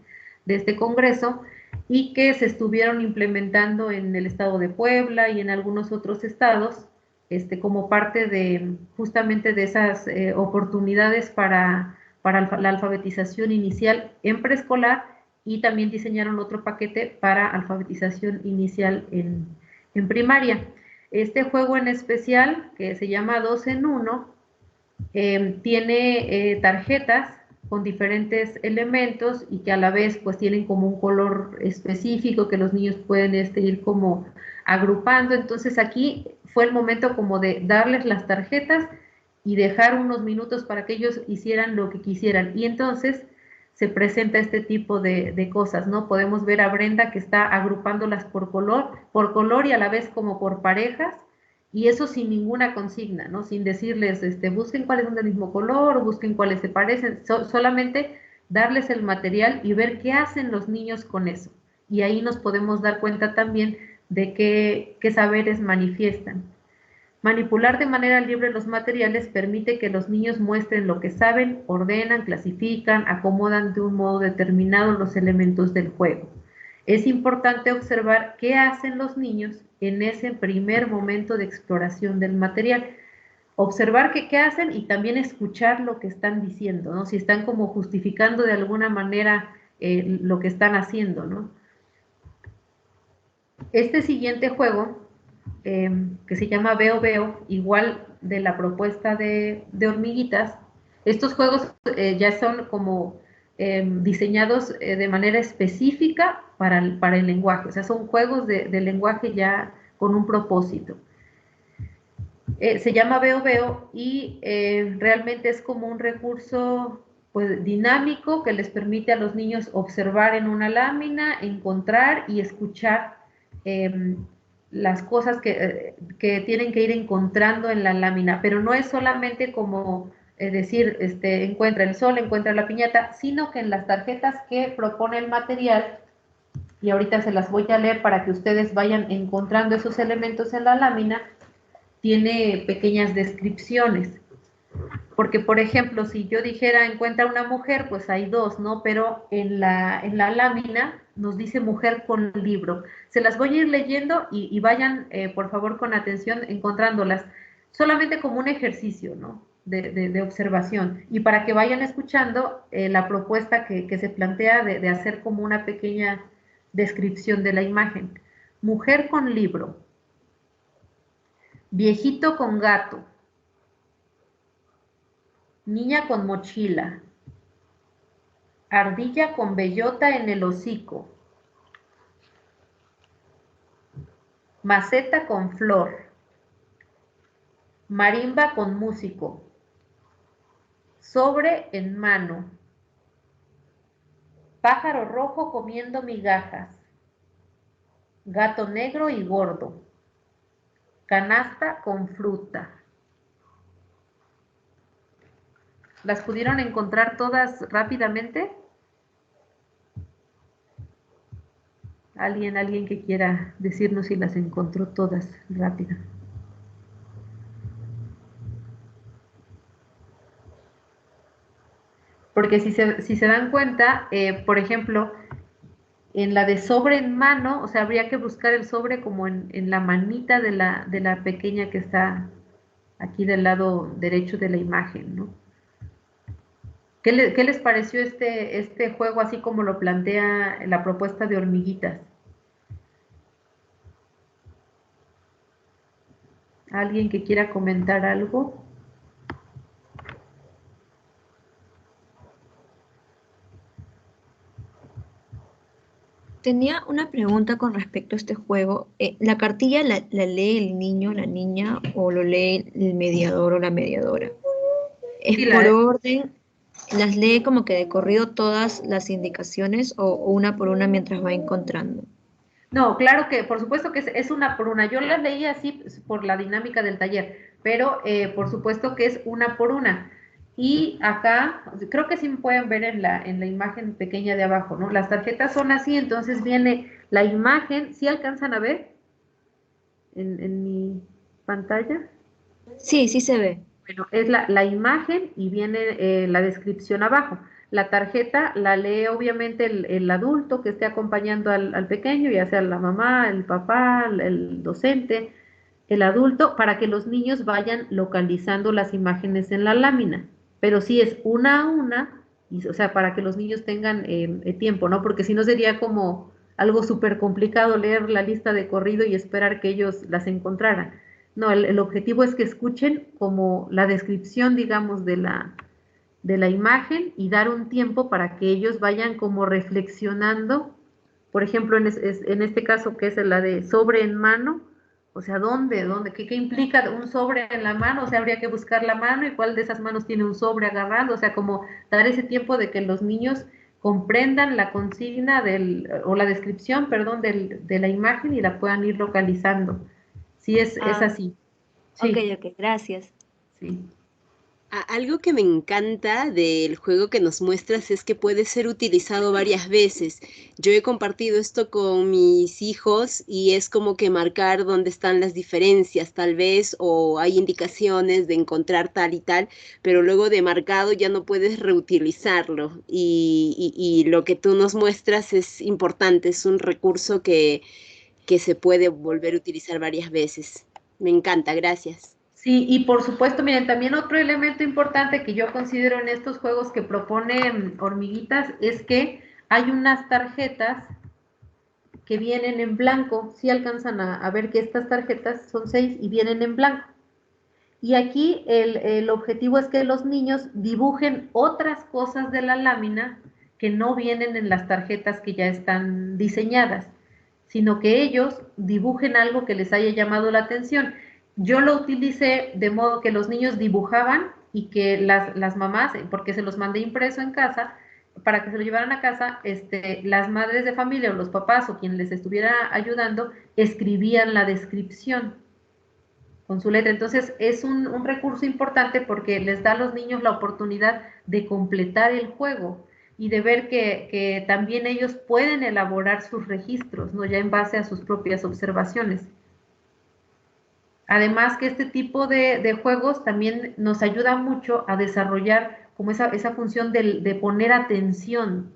este congreso, y que se estuvieron implementando en el estado de Puebla y en algunos otros estados, como parte de justamente de esas oportunidades para para la alfabetización inicial en preescolar y también diseñaron otro paquete para alfabetización inicial en primaria. Este juego en especial, que se llama 2 en 1, tiene tarjetas con diferentes elementos y que a la vez pues tienen como un color específico que los niños pueden ir como agrupando. Entonces aquí fue el momento como de darles las tarjetas y dejar unos minutos para que ellos hicieran lo que quisieran. Y entonces se presenta este tipo de cosas, ¿no? Podemos ver a Brenda que está agrupándolas por color y a la vez como por parejas, y eso sin ninguna consigna, ¿no? Sin decirles, busquen cuáles son del mismo color, o busquen cuáles se parecen, solamente darles el material y ver qué hacen los niños con eso. Y ahí nos podemos dar cuenta también de qué saberes manifiestan. Manipular de manera libre los materiales permite que los niños muestren lo que saben, ordenan, clasifican, acomodan de un modo determinado los elementos del juego. Es importante observar qué hacen los niños en ese primer momento de exploración del material. Observar qué hacen y también escuchar lo que están diciendo, ¿no? Si están como justificando de alguna manera lo que están haciendo, ¿no? Este siguiente juego, que se llama Veo Veo, igual de la propuesta de hormiguitas, estos juegos ya son como diseñados de manera específica para el lenguaje, o sea, son juegos de lenguaje ya con un propósito. Se llama Veo Veo y realmente es como un recurso pues dinámico que les permite a los niños observar en una lámina, encontrar y escuchar las cosas que tienen que ir encontrando en la lámina, pero no es solamente como decir, encuentra el sol, encuentra la piñata, sino que en las tarjetas que propone el material, y ahorita se las voy a leer para que ustedes vayan encontrando esos elementos en la lámina, tiene pequeñas descripciones. Porque, por ejemplo, si yo dijera encuentra una mujer, pues hay dos, ¿no? Pero en la lámina nos dice mujer con libro. Se las voy a ir leyendo y vayan, por favor, con atención encontrándolas, solamente como un ejercicio, ¿no? De observación. Y para que vayan escuchando la propuesta que se plantea de hacer como una pequeña descripción de la imagen. Mujer con libro. Viejito con gato. Niña con mochila. Ardilla con bellota en el hocico. Maceta con flor. Marimba con músico. Sobre en mano. Pájaro rojo comiendo migajas. Gato negro y gordo. Canasta con fruta. ¿Las pudieron encontrar todas rápidamente? ¿Alguien que quiera decirnos si las encontró todas rápido? Porque si se dan cuenta, por ejemplo, en la de sobre en mano, o sea, habría que buscar el sobre como en la manita de la pequeña que está aquí del lado derecho de la imagen, ¿no? ¿Qué les pareció este juego así como lo plantea la propuesta de hormiguitas? ¿Alguien que quiera comentar algo? Tenía una pregunta con respecto a este juego. ¿La cartilla la lee el niño, la niña, o lo lee el mediador o la mediadora? ¿Es Sí, por orden? ¿Las lee como que de corrido todas las indicaciones o una por una mientras va encontrando? No, claro que, por supuesto que es una por una. Yo las leí así por la dinámica del taller, pero por supuesto que es una por una. Y acá, creo que sí pueden ver en la imagen pequeña de abajo, ¿no? Las tarjetas son así, entonces viene la imagen, ¿sí alcanzan a ver en mi pantalla? Sí, sí se ve. Bueno, es la imagen y viene la descripción abajo. La tarjeta la lee obviamente el adulto que esté acompañando al pequeño, ya sea la mamá, el papá, el docente, el adulto, para que los niños vayan localizando las imágenes en la lámina. pero sí es una a una, o sea, para que los niños tengan tiempo, ¿no? Porque si no sería como algo súper complicado leer la lista de corrido y esperar que ellos las encontraran. No, el objetivo es que escuchen como la descripción, digamos, de la imagen y dar un tiempo para que ellos vayan como reflexionando. Por ejemplo, en este caso que es la de sobre en mano, o sea, ¿dónde? ¿Qué implica un sobre en la mano? O sea, habría que buscar la mano y cuál de esas manos tiene un sobre agarrando, o sea, como dar ese tiempo de que los niños comprendan la consigna o la descripción, perdón, de la imagen y la puedan ir localizando. Sí, es Ah, así. ok, Sí, ok, gracias. sí. Algo que me encanta del juego que nos muestras es que puede ser utilizado varias veces. Yo he compartido esto con mis hijos y es como que marcar dónde están las diferencias, tal vez, o hay indicaciones de encontrar tal y tal, pero luego de marcado ya no puedes reutilizarlo. Y lo que tú nos muestras es importante, es un recurso que se puede volver a utilizar varias veces. Me encanta, gracias. Sí, y por supuesto, miren, también otro elemento importante que yo considero en estos juegos que propone Hormiguitas es que hay unas tarjetas que vienen en blanco. Si alcanzan a ver que estas tarjetas son 6 y vienen en blanco. Y aquí el objetivo es que los niños dibujen otras cosas de la lámina que no vienen en las tarjetas que ya están diseñadas, sino que ellos dibujen algo que les haya llamado la atención. Yo lo utilicé de modo que los niños dibujaban y que las mamás, porque se los mandé impreso en casa, para que se lo llevaran a casa, las madres de familia o los papás o quien les estuviera ayudando, escribían la descripción con su letra. Entonces es un recurso importante porque les da a los niños la oportunidad de completar el juego y de ver que también ellos pueden elaborar sus registros, ¿no? Ya en base a sus propias observaciones. Además que este tipo de juegos también nos ayuda mucho a desarrollar como esa función de poner atención,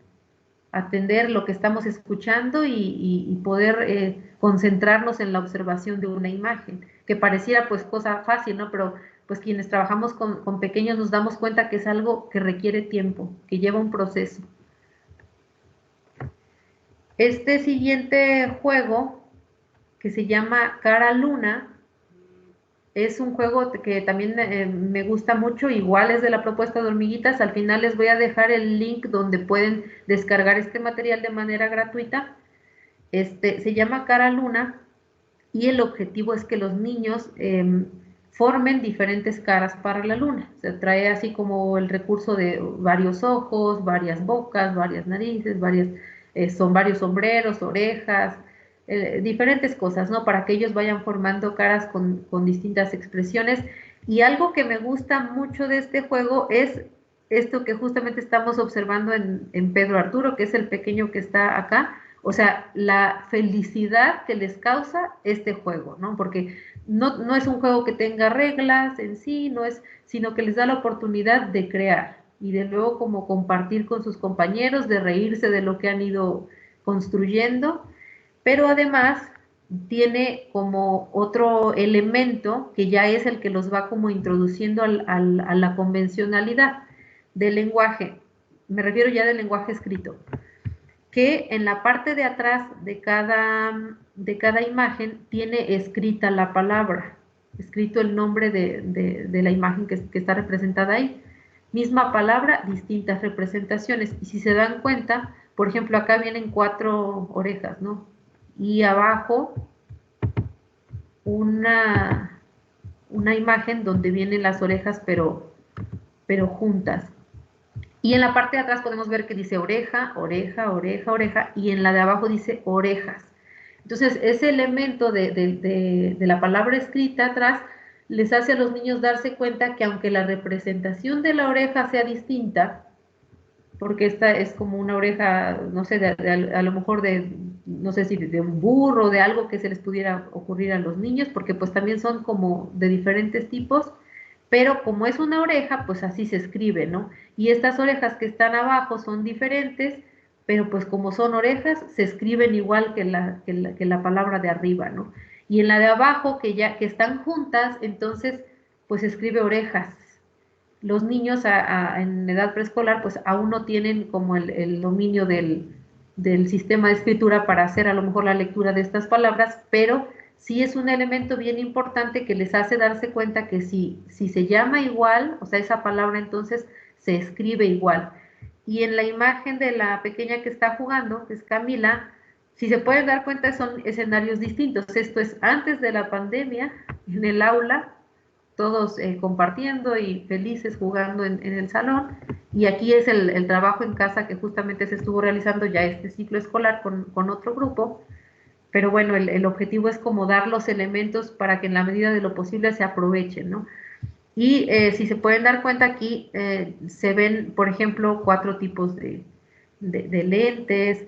atender lo que estamos escuchando y poder concentrarnos en la observación de una imagen, que pareciera pues cosa fácil, ¿no? Pero pues quienes trabajamos con pequeños nos damos cuenta que es algo que requiere tiempo, que lleva un proceso. Este siguiente juego, que se llama Cara Luna, es un juego que también me gusta mucho, igual es de la propuesta de Hormiguitas. Al final les voy a dejar el link donde pueden descargar este material de manera gratuita. Se llama Cara Luna y el objetivo es que los niños formen diferentes caras para la luna. Se trae así como el recurso de varios ojos, varias bocas, varias narices, son varios sombreros, orejas, diferentes cosas, ¿no? Para que ellos vayan formando caras con distintas expresiones. Y algo que me gusta mucho de este juego es esto que justamente estamos observando en Pedro Arturo, que es el pequeño que está acá, o sea, la felicidad que les causa este juego, ¿no? Porque no es un juego que tenga reglas en sí, no es, sino que les da la oportunidad de crear y de luego como compartir con sus compañeros, de reírse de lo que han ido construyendo, pero además tiene como otro elemento que ya es el que los va como introduciendo a la convencionalidad del lenguaje. Me refiero ya del lenguaje escrito, que en la parte de atrás de cada imagen tiene escrita la palabra, escrito el nombre de la imagen que está representada ahí. Misma palabra, distintas representaciones. Y si se dan cuenta, por ejemplo, acá vienen 4 orejas, ¿no? Y abajo una imagen donde vienen las orejas, pero juntas. Y en la parte de atrás podemos ver que dice oreja, oreja, oreja, oreja, y en la de abajo dice orejas. Entonces, ese elemento de la palabra escrita atrás les hace a los niños darse cuenta que aunque la representación de la oreja sea distinta, porque esta es como una oreja, no sé, a lo mejor no sé si de un burro, de algo que se les pudiera ocurrir a los niños, porque pues también son como de diferentes tipos, pero como es una oreja, pues así se escribe, ¿no? Y estas orejas que están abajo son diferentes, pero pues como son orejas, se escriben igual que la palabra de arriba, ¿no? Y en la de abajo, que están juntas, entonces, pues se escribe orejas. los niños en edad preescolar pues aún no tienen como el dominio del sistema de escritura para hacer a lo mejor la lectura de estas palabras, pero sí es un elemento bien importante que les hace darse cuenta que si se llama igual, o sea, esa palabra entonces se escribe igual. Y en la imagen de la pequeña que está jugando, que es Camila, si se pueden dar cuenta son escenarios distintos. Esto es antes de la pandemia, en el aula, todos compartiendo y felices jugando en el salón, y aquí es el trabajo en casa que justamente se estuvo realizando ya este ciclo escolar con otro grupo, pero bueno, el objetivo es como dar los elementos para que en la medida de lo posible se aprovechen, ¿no? Y si se pueden dar cuenta aquí, se ven, por ejemplo, 4 tipos de lentes,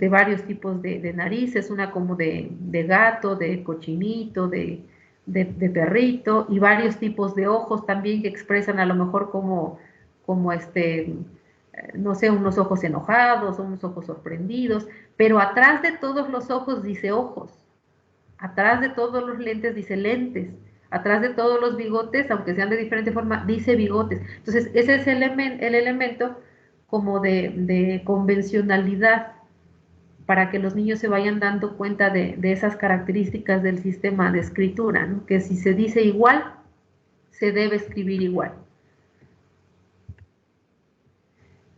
varios tipos de narices, una como de gato, de cochinito, de perrito, y varios tipos de ojos también que expresan a lo mejor como no sé, unos ojos enojados, unos ojos sorprendidos, pero atrás de todos los ojos dice ojos, atrás de todos los lentes dice lentes, atrás de todos los bigotes, aunque sean de diferente forma, dice bigotes. Entonces, ese es el elemento como de convencionalidad, para que los niños se vayan dando cuenta de esas características del sistema de escritura, ¿no? Que si se dice igual, se debe escribir igual.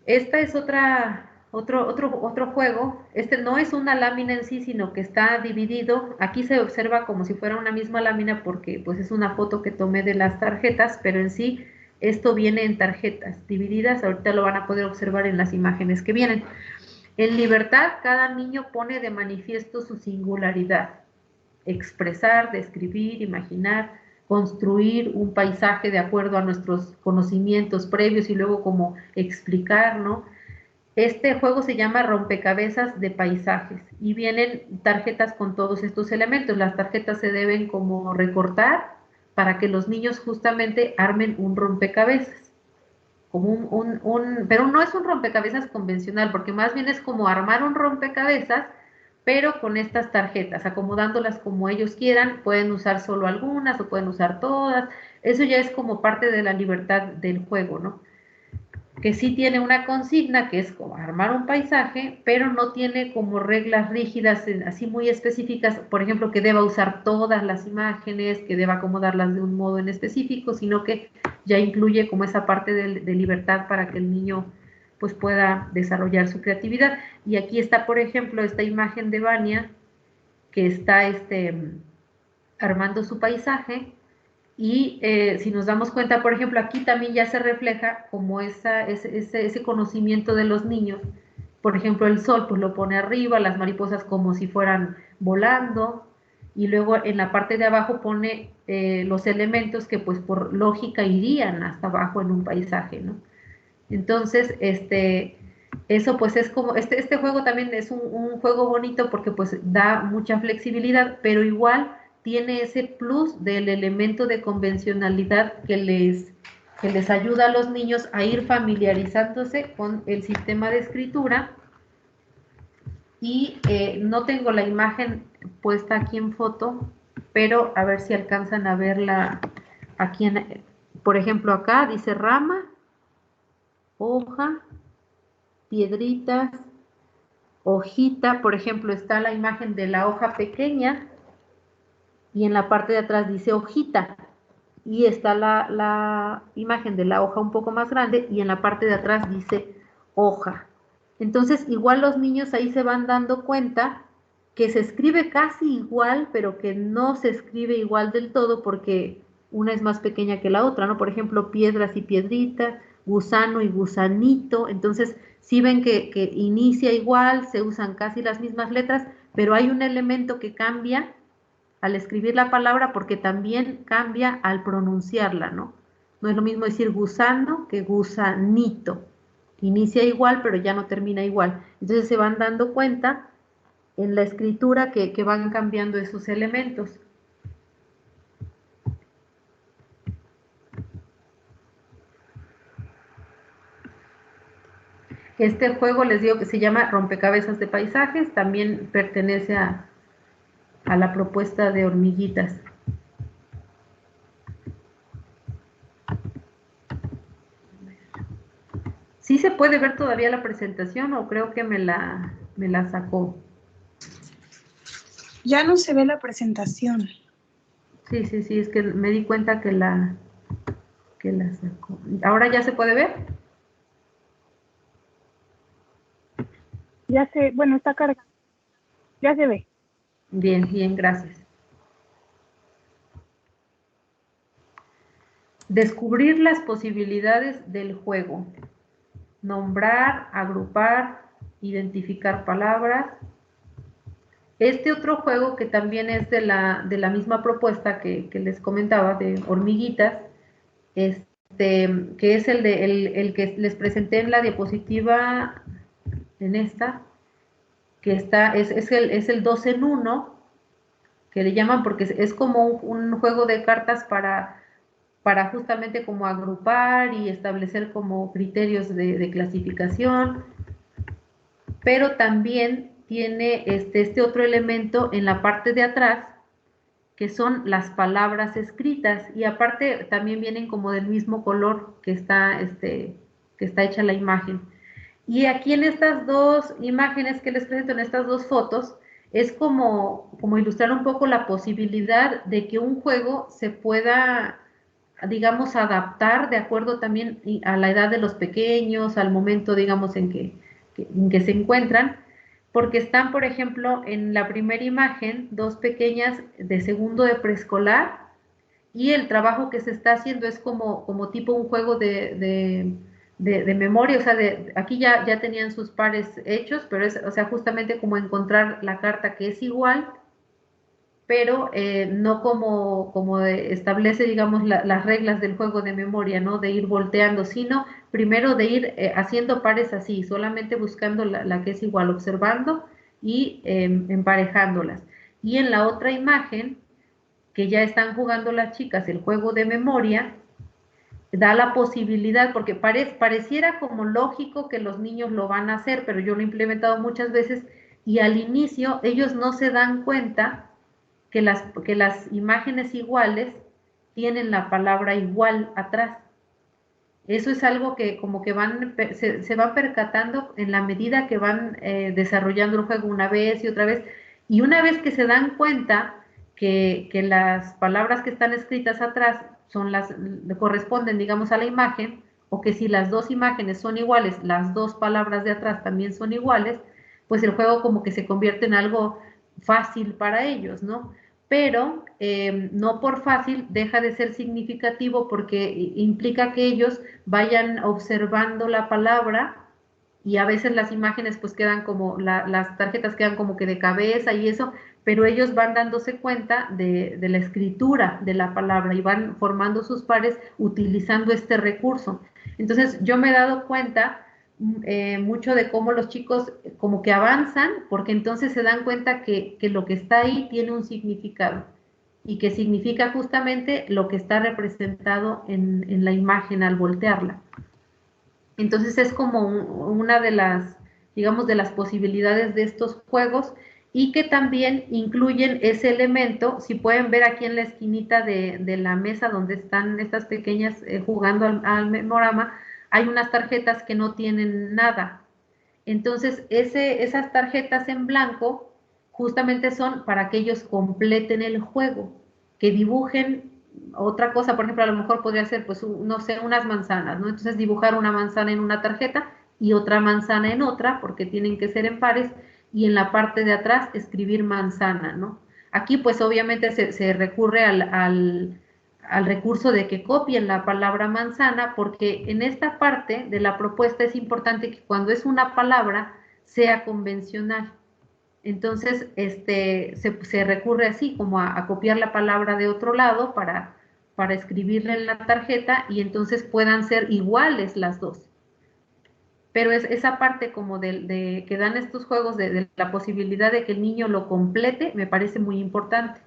Esta es otro juego. Este no es una lámina en sí, sino que está dividido. Aquí se observa como si fuera una misma lámina porque pues es una foto que tomé de las tarjetas, pero en sí esto viene en tarjetas divididas. Ahorita lo van a poder observar en las imágenes que vienen. En libertad, cada niño pone de manifiesto su singularidad. Expresar, describir, imaginar, construir un paisaje de acuerdo a nuestros conocimientos previos y luego como explicar, ¿no? Este juego se llama rompecabezas de paisajes y vienen tarjetas con todos estos elementos. Las tarjetas se deben como recortar para que los niños justamente armen un rompecabezas. Como pero no es un rompecabezas convencional, porque más bien es como armar un rompecabezas, pero con estas tarjetas, acomodándolas como ellos quieran. Pueden usar solo algunas o pueden usar todas. Eso ya es como parte de la libertad del juego, ¿no? Que sí tiene una consigna, que es como armar un paisaje, pero no tiene como reglas rígidas, así muy específicas, por ejemplo, que deba usar todas las imágenes, que deba acomodarlas de un modo en específico, sino que ya incluye como esa parte de libertad para que el niño pues pueda desarrollar su creatividad. Y aquí está, por ejemplo, esta imagen de Vania, que está armando su paisaje. Y si nos damos cuenta, por ejemplo, aquí también ya se refleja como ese conocimiento de los niños. Por ejemplo, el sol pues lo pone arriba, las mariposas como si fueran volando, y luego en la parte de abajo pone los elementos que pues por lógica irían hasta abajo en un paisaje, ¿no? Entonces, eso pues es como, este juego también es un juego bonito porque pues da mucha flexibilidad, pero igual tiene ese plus del elemento de convencionalidad que les ayuda a los niños a ir familiarizándose con el sistema de escritura. Y no tengo la imagen puesta aquí en foto, pero a ver si alcanzan a verla aquí, por ejemplo, acá dice rama, hoja, piedritas, hojita. Por ejemplo, está la imagen de la hoja pequeña, y en la parte de atrás dice hojita, y está la imagen de la hoja un poco más grande, y en la parte de atrás dice hoja. Entonces, igual los niños ahí se van dando cuenta que se escribe casi igual, pero que no se escribe igual del todo, porque una es más pequeña que la otra, ¿no? Por ejemplo, piedras y piedritas, gusano y gusanito. Entonces, sí ven que inicia igual, se usan casi las mismas letras, pero hay un elemento que cambia al escribir la palabra, porque también cambia al pronunciarla, ¿no? No es lo mismo decir gusano que gusanito. Inicia igual, pero ya no termina igual. Entonces se van dando cuenta en la escritura que van cambiando esos elementos. Este juego les digo que se llama rompecabezas de paisajes, también pertenece a la propuesta de hormiguitas. ¿Sí se puede ver todavía la presentación o creo que me la sacó? Ya no se ve la presentación. Sí, es que me di cuenta que la sacó. ¿Ahora ya se puede ver? Ya bueno, está cargado. Ya se ve. Bien, gracias. Descubrir las posibilidades del juego. Nombrar, agrupar, identificar palabras. Este otro juego que también es de la misma propuesta que les comentaba, de hormiguitas, que es el que les presenté en la diapositiva, en esta, que es el 2 en 1, que le llaman porque es como un juego de cartas para justamente como agrupar y establecer como criterios de clasificación, pero también tiene este otro elemento en la parte de atrás, que son las palabras escritas, y aparte también vienen como del mismo color que está hecha la imagen. Y aquí en estas dos imágenes que les presento, en estas dos fotos, es como ilustrar un poco la posibilidad de que un juego se pueda, digamos, adaptar de acuerdo también a la edad de los pequeños, al momento, digamos, en que se encuentran, porque están, por ejemplo, en la primera imagen, dos pequeñas de segundo de preescolar, y el trabajo que se está haciendo es como tipo un juego de memoria, o sea, aquí ya tenían sus pares hechos, pero es, o sea, justamente como encontrar la carta que es igual, pero no como establece, digamos, las reglas del juego de memoria, ¿no? De ir volteando, sino primero de ir haciendo pares así, solamente buscando la que es igual, observando y emparejándolas. Y en la otra imagen, que ya están jugando las chicas el juego de memoria, da la posibilidad, porque pareciera como lógico que los niños lo van a hacer, pero yo lo he implementado muchas veces, y al inicio ellos no se dan cuenta que las imágenes iguales tienen la palabra igual atrás. Eso es algo que como que se van percatando en la medida que van desarrollando el juego una vez y otra vez. Y una vez que se dan cuenta que las palabras que están escritas atrás corresponden, digamos, a la imagen, o que si las dos imágenes son iguales, las dos palabras de atrás también son iguales, pues el juego como que se convierte en algo fácil para ellos, ¿no? Pero no por fácil deja de ser significativo, porque implica que ellos vayan observando la palabra, y a veces las imágenes pues quedan como, las tarjetas quedan como que de cabeza y eso, pero ellos van dándose cuenta de la escritura de la palabra y van formando sus pares utilizando este recurso. Entonces yo me he dado cuenta mucho de cómo los chicos como que avanzan, porque entonces se dan cuenta que lo que está ahí tiene un significado, y que significa justamente lo que está representado en la imagen al voltearla. Entonces es como una de las, digamos, de las posibilidades de estos juegos, y que también incluyen ese elemento. Si pueden ver aquí en la esquinita de la mesa donde están estas pequeñas jugando al memorama, hay unas tarjetas que no tienen nada. Entonces esas tarjetas en blanco justamente son para que ellos completen el juego, que dibujen otra cosa. Por ejemplo, a lo mejor podría ser, pues, no sé, unas manzanas, ¿no? Entonces dibujar una manzana en una tarjeta y otra manzana en otra, porque tienen que ser en pares, y en la parte de atrás escribir manzana, ¿no? Aquí pues obviamente se recurre al recurso de que copien la palabra manzana, porque en esta parte de la propuesta es importante que cuando es una palabra sea convencional. Entonces, se recurre así como a copiar la palabra de otro lado para escribirla en la tarjeta, y entonces puedan ser iguales las dos. Pero esa parte como de que dan estos juegos de la posibilidad de que el niño lo complete, me parece muy importante,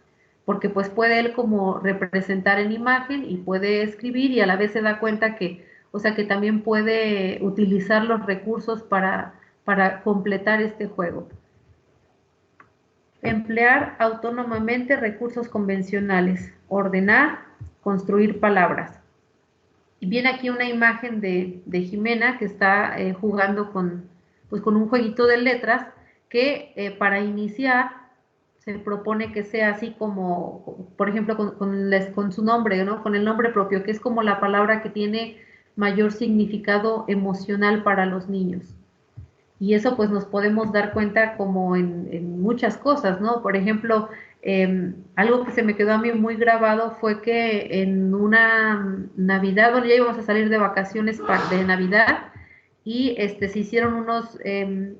porque pues puede él como representar en imagen y puede escribir, y a la vez se da cuenta que, o sea, que también puede utilizar los recursos para completar este juego. Emplear autónomamente recursos convencionales. Ordenar, construir palabras. Y viene aquí una imagen de Jimena que está jugando pues, con un jueguito de letras que para iniciar se propone que sea así como, por ejemplo, con su nombre, ¿no? Con el nombre propio, que es como la palabra que tiene mayor significado emocional para los niños. Y eso pues nos podemos dar cuenta como en muchas cosas, ¿no? Por ejemplo, algo que se me quedó a mí muy grabado fue que en una Navidad, bueno, ya íbamos a salir de vacaciones de Navidad y se hicieron unos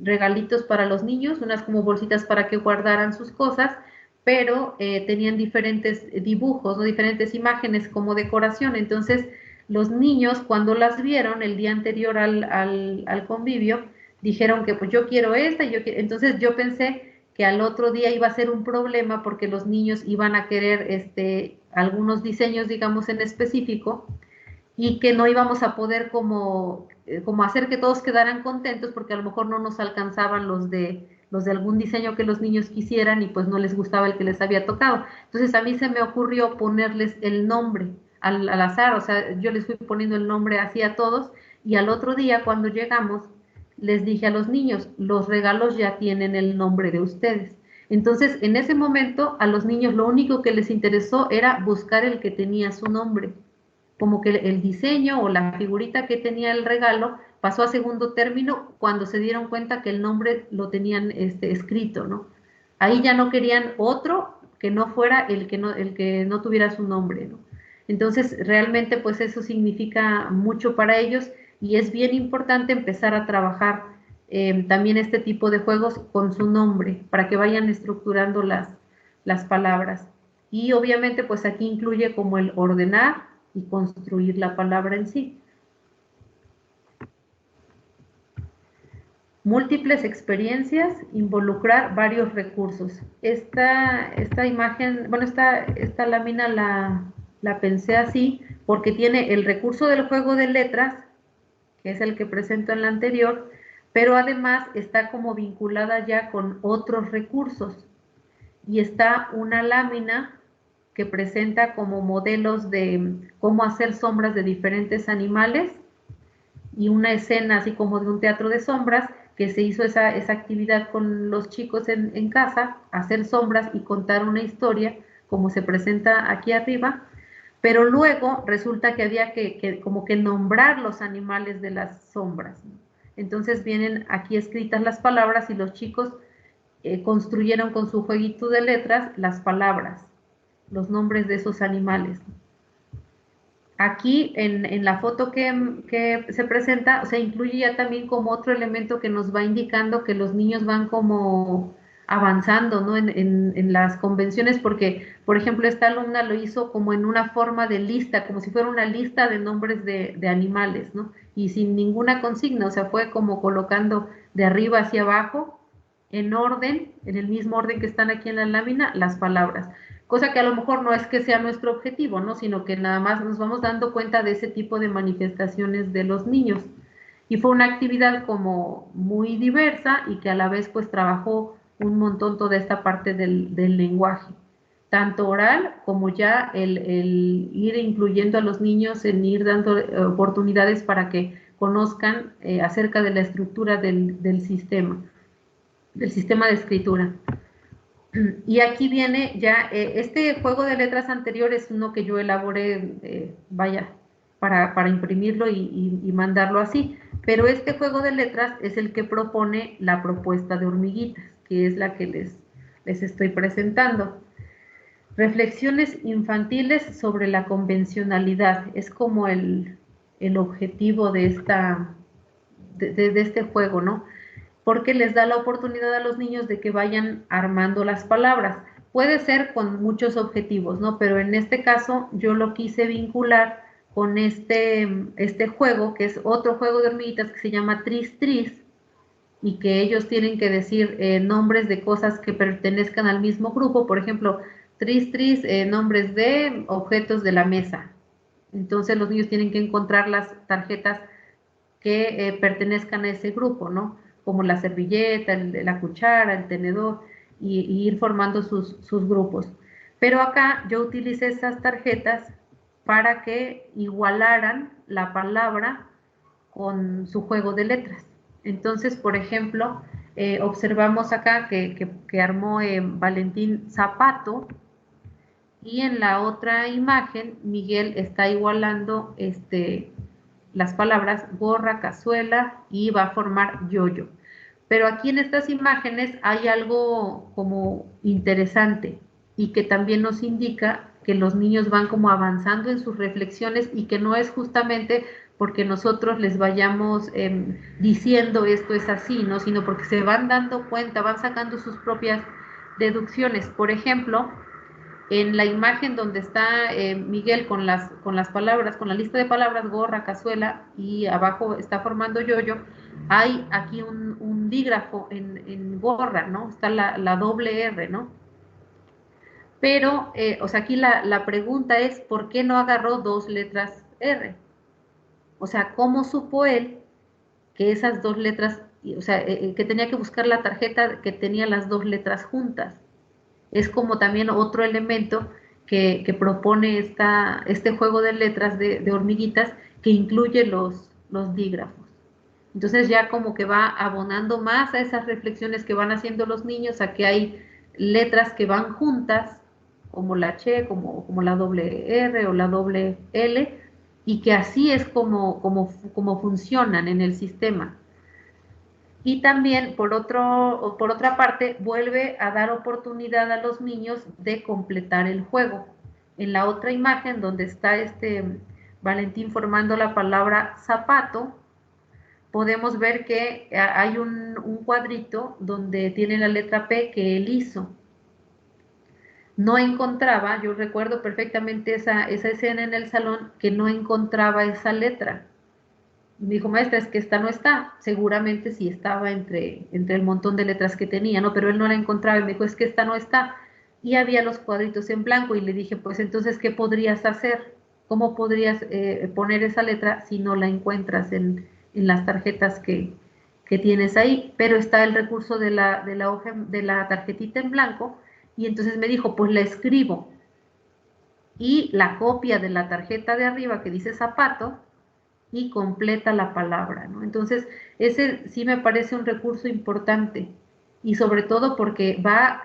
regalitos para los niños, unas como bolsitas para que guardaran sus cosas, pero tenían diferentes dibujos, ¿no? Diferentes imágenes como decoración. Entonces, los niños cuando las vieron el día anterior al convivio, dijeron que pues yo quiero esta, entonces yo pensé que al otro día iba a ser un problema porque los niños iban a querer algunos diseños, digamos, en específico, y que no íbamos a poder como hacer que todos quedaran contentos porque a lo mejor no nos alcanzaban los de algún diseño que los niños quisieran y pues no les gustaba el que les había tocado. Entonces a mí se me ocurrió ponerles el nombre al azar, o sea, yo les fui poniendo el nombre así a todos y al otro día cuando llegamos les dije a los niños, los regalos ya tienen el nombre de ustedes. Entonces, en ese momento, a los niños lo único que les interesó era buscar el que tenía su nombre. Como que el diseño o la figurita que tenía el regalo pasó a segundo término cuando se dieron cuenta que el nombre lo tenían escrito, ¿no? Ahí ya no querían otro que no fuera el que no tuviera su nombre, ¿no? Entonces, realmente, pues eso significa mucho para ellos y es bien importante empezar a trabajar también este tipo de juegos con su nombre para que vayan estructurando las palabras. Y obviamente, pues aquí incluye como el ordenar y construir la palabra en sí. Múltiples experiencias, involucrar varios recursos. Esta imagen, bueno, esta lámina la pensé así porque tiene el recurso del juego de letras, que es el que presento en la anterior, pero además está como vinculada ya con otros recursos. Y está una lámina que presenta como modelos de cómo hacer sombras de diferentes animales y una escena así como de un teatro de sombras que se hizo esa actividad con los chicos en casa, hacer sombras y contar una historia como se presenta aquí arriba, pero luego resulta que había que como que nombrar los animales de las sombras, ¿no? Entonces vienen aquí escritas las palabras y los chicos construyeron con su jueguito de letras las palabras, los nombres de esos animales. Aquí en la foto que se presenta, se incluye ya también como otro elemento que nos va indicando que los niños van como avanzando, ¿no? en las convenciones, porque, por ejemplo, esta alumna lo hizo como en una forma de lista, como si fuera una lista de nombres de animales, ¿no? Y sin ninguna consigna, o sea, fue como colocando de arriba hacia abajo, en orden, en el mismo orden que están aquí en la lámina, las palabras. Cosa que a lo mejor no es que sea nuestro objetivo, ¿no? Sino que nada más nos vamos dando cuenta de ese tipo de manifestaciones de los niños. Y fue una actividad como muy diversa y que a la vez pues trabajó un montón toda esta parte del lenguaje, tanto oral como ya el ir incluyendo a los niños en ir dando oportunidades para que conozcan acerca de la estructura del sistema de escritura. Y aquí viene ya, este juego de letras anterior es uno que yo elaboré, para imprimirlo y mandarlo así, pero este juego de letras es el que propone la propuesta de hormiguitas, que es la que les estoy presentando. Reflexiones infantiles sobre la convencionalidad, es como el objetivo de este juego, ¿no? Porque les da la oportunidad a los niños de que vayan armando las palabras. Puede ser con muchos objetivos, ¿no? Pero en este caso yo lo quise vincular con este juego, que es otro juego de hormiguitas que se llama Tris Tris, y que ellos tienen que decir nombres de cosas que pertenezcan al mismo grupo. Por ejemplo, Tris Tris, nombres de objetos de la mesa. Entonces los niños tienen que encontrar las tarjetas que pertenezcan a ese grupo, ¿no? Como la servilleta, la cuchara, el tenedor, y ir formando sus grupos. Pero acá yo utilicé esas tarjetas para que igualaran la palabra con su juego de letras. Entonces, por ejemplo, observamos acá que armó Valentín zapato, y en la otra imagen Miguel está igualando las palabras gorra, cazuela, y va a formar yoyo. Pero aquí en estas imágenes hay algo como interesante y que también nos indica que los niños van como avanzando en sus reflexiones y que no es justamente porque nosotros les vayamos diciendo esto es así, ¿no? Sino porque se van dando cuenta, van sacando sus propias deducciones. Por ejemplo, en la imagen donde está Miguel con las palabras, con la lista de palabras, gorra, cazuela, y abajo está formando yoyo, hay aquí un dígrafo en gorra, ¿no? Está la doble R, ¿no? Pero, o sea, aquí la pregunta es, ¿por qué no agarró dos letras R? O sea, ¿cómo supo él que esas dos letras, o sea, que tenía que buscar la tarjeta que tenía las dos letras juntas? Es como también otro elemento que propone este juego de letras de hormiguitas, que incluye los dígrafos. Entonces ya como que va abonando más a esas reflexiones que van haciendo los niños, a que hay letras que van juntas, como la H, como la doble R o la doble L, y que así es como funcionan en el sistema. Y también, por otra parte, vuelve a dar oportunidad a los niños de completar el juego. En la otra imagen, donde está Valentín formando la palabra zapato, podemos ver que hay un cuadrito donde tiene la letra P que él hizo. No encontraba, yo recuerdo perfectamente esa escena en el salón, que no encontraba esa letra. Me dijo, maestra, es que esta no está. Seguramente sí estaba entre el montón de letras que tenía, ¿no? Pero él no la encontraba y me dijo, es que esta no está. Y había los cuadritos en blanco y le dije, pues entonces, ¿qué podrías hacer? ¿Cómo podrías poner esa letra si no la encuentras en las tarjetas que tienes ahí? Pero está el recurso de la hoja, de la tarjetita en blanco, y entonces me dijo, pues la escribo. Y la copia de la tarjeta de arriba que dice zapato, y completa la palabra, ¿no? Entonces, ese sí me parece un recurso importante, y sobre todo porque va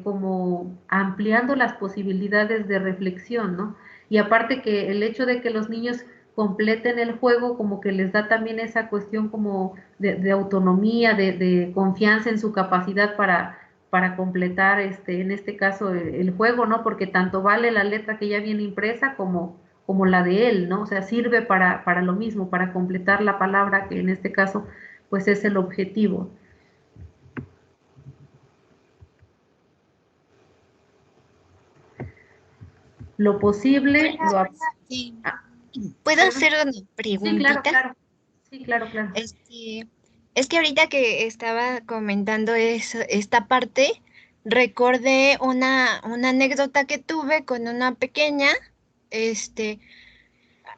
como ampliando las posibilidades de reflexión, ¿no? Y aparte que el hecho de que los niños completen el juego como que les da también esa cuestión como de autonomía, de confianza en su capacidad para completar, en este caso, el juego, ¿no? Porque tanto vale la letra que ya viene impresa como la de él, ¿no? O sea, sirve para lo mismo, para completar la palabra, que en este caso, pues es el objetivo. Lo posible, Sí. ¿Puedo hacer una preguntita? Sí, claro. Sí, claro. Es que ahorita que estaba comentando esta parte, recordé una anécdota que tuve con una pequeña,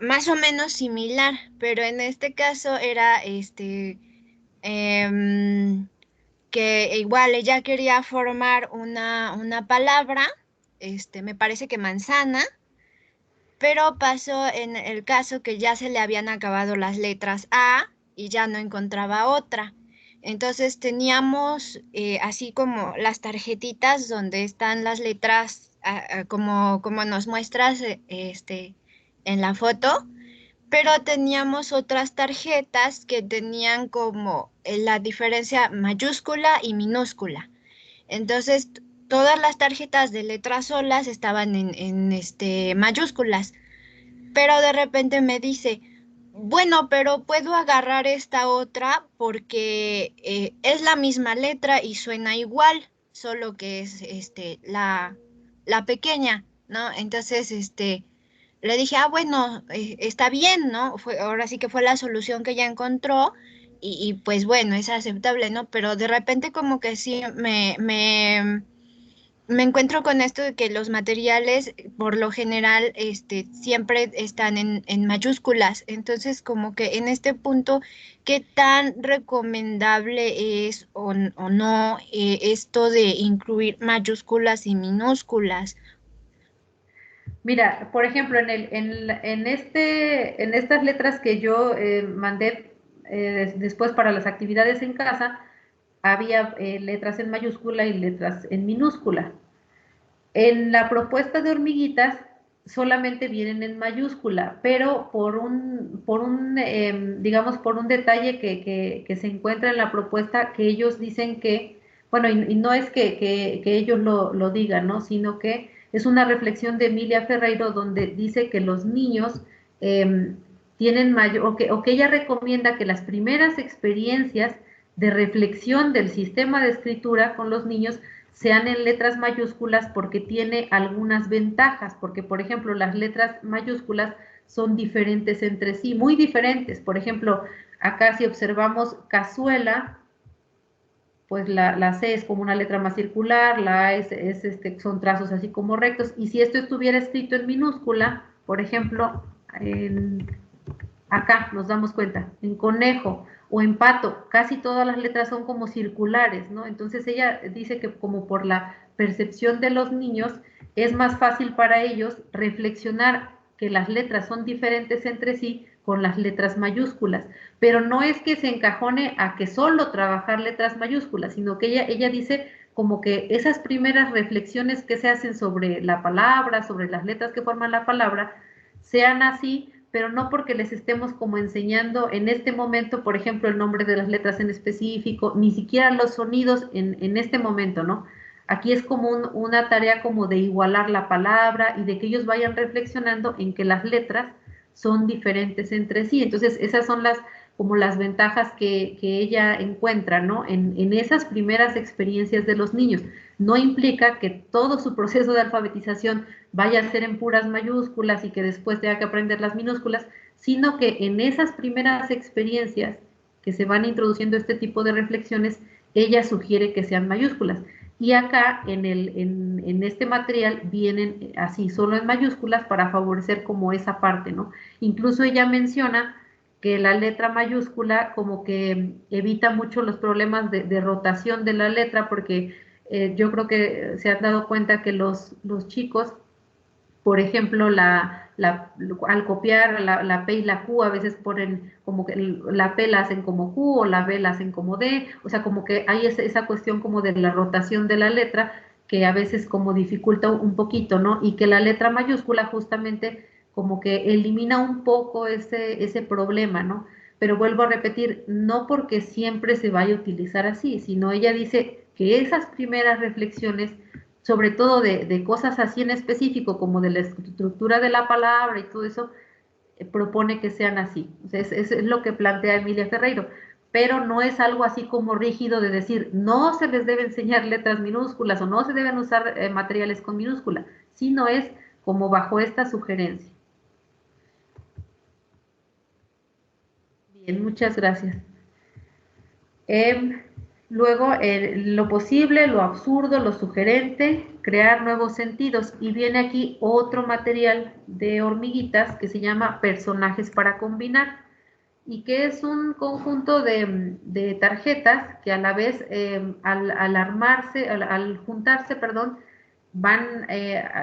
más o menos similar, pero en este caso era que igual ella quería formar una palabra, me parece que manzana, pero pasó en el caso que ya se le habían acabado las letras A y ya no encontraba otra. Entonces teníamos así como las tarjetitas donde están las letras, como nos muestras en la foto, pero teníamos otras tarjetas que tenían como la diferencia mayúscula y minúscula. Entonces, todas las tarjetas de letras solas estaban en mayúsculas, pero de repente me dice, bueno, pero puedo agarrar esta otra porque es la misma letra y suena igual, solo que es la pequeña, ¿no? Entonces, le dije, bueno, está bien, ¿no? Ahora sí que fue la solución que ella encontró y pues bueno, es aceptable, ¿no? Pero de repente como que sí me encuentro con esto de que los materiales, por lo general, siempre están en mayúsculas. Entonces, como que en este punto, ¿qué tan recomendable es o no esto de incluir mayúsculas y minúsculas? Mira, por ejemplo, en estas letras que yo mandé después para las actividades en casa, había letras en mayúscula y letras en minúscula. En la propuesta de hormiguitas solamente vienen en mayúscula, pero digamos, por un detalle que se encuentra en la propuesta, que ellos dicen que, bueno, y no es que ellos lo digan, ¿no? Sino que es una reflexión de Emilia Ferreiro donde dice que los niños tienen mayor, o que ella recomienda que las primeras experiencias de reflexión del sistema de escritura con los niños sean en letras mayúsculas porque tiene algunas ventajas, porque por ejemplo las letras mayúsculas son diferentes entre sí, muy diferentes. Por ejemplo, acá si observamos cazuela, pues la C es como una letra más circular, la A son trazos así como rectos, y si esto estuviera escrito en minúscula, por ejemplo, acá nos damos cuenta, en conejo o en pato, casi todas las letras son como circulares, ¿no? Entonces ella dice que como por la percepción de los niños, es más fácil para ellos reflexionar que las letras son diferentes entre sí con las letras mayúsculas, pero no es que se encajone a que solo trabajar letras mayúsculas, sino que ella dice como que esas primeras reflexiones que se hacen sobre la palabra, sobre las letras que forman la palabra, sean así, pero no porque les estemos como enseñando en este momento, por ejemplo, el nombre de las letras en específico, ni siquiera los sonidos en este momento, ¿no? Aquí es como una tarea como de igualar la palabra y de que ellos vayan reflexionando en que las letras son diferentes entre sí. Entonces, esas son como las ventajas que ella encuentra, ¿no? En esas primeras experiencias de los niños. No implica que todo su proceso de alfabetización vaya a ser en puras mayúsculas y que después tenga que aprender las minúsculas, sino que en esas primeras experiencias que se van introduciendo este tipo de reflexiones, ella sugiere que sean mayúsculas. Y acá en este material vienen así, solo en mayúsculas para favorecer como esa parte, ¿no? Incluso ella menciona que la letra mayúscula como que evita mucho los problemas de rotación de la letra, porque yo creo que se han dado cuenta que los chicos, por ejemplo, al copiar la P y la Q, a veces ponen como que la P la hacen como Q o la B la hacen como D, o sea, como que hay esa cuestión como de la rotación de la letra que a veces como dificulta un poquito, ¿no? Y que la letra mayúscula justamente como que elimina un poco ese problema, ¿no? Pero vuelvo a repetir, no porque siempre se vaya a utilizar así, sino ella dice que esas primeras reflexiones sobre todo de cosas así en específico, como de la estructura de la palabra y todo eso, propone que sean así. O sea, es lo que plantea Emilia Ferreiro, pero no es algo así como rígido de decir, no se les debe enseñar letras minúsculas o no se deben usar materiales con minúscula, sino es como bajo esta sugerencia. Bien, muchas gracias. Luego, lo posible, lo absurdo, lo sugerente, crear nuevos sentidos. Y viene aquí otro material de hormiguitas que se llama personajes para combinar y que es un conjunto de tarjetas que a la vez, al juntarse, perdón, van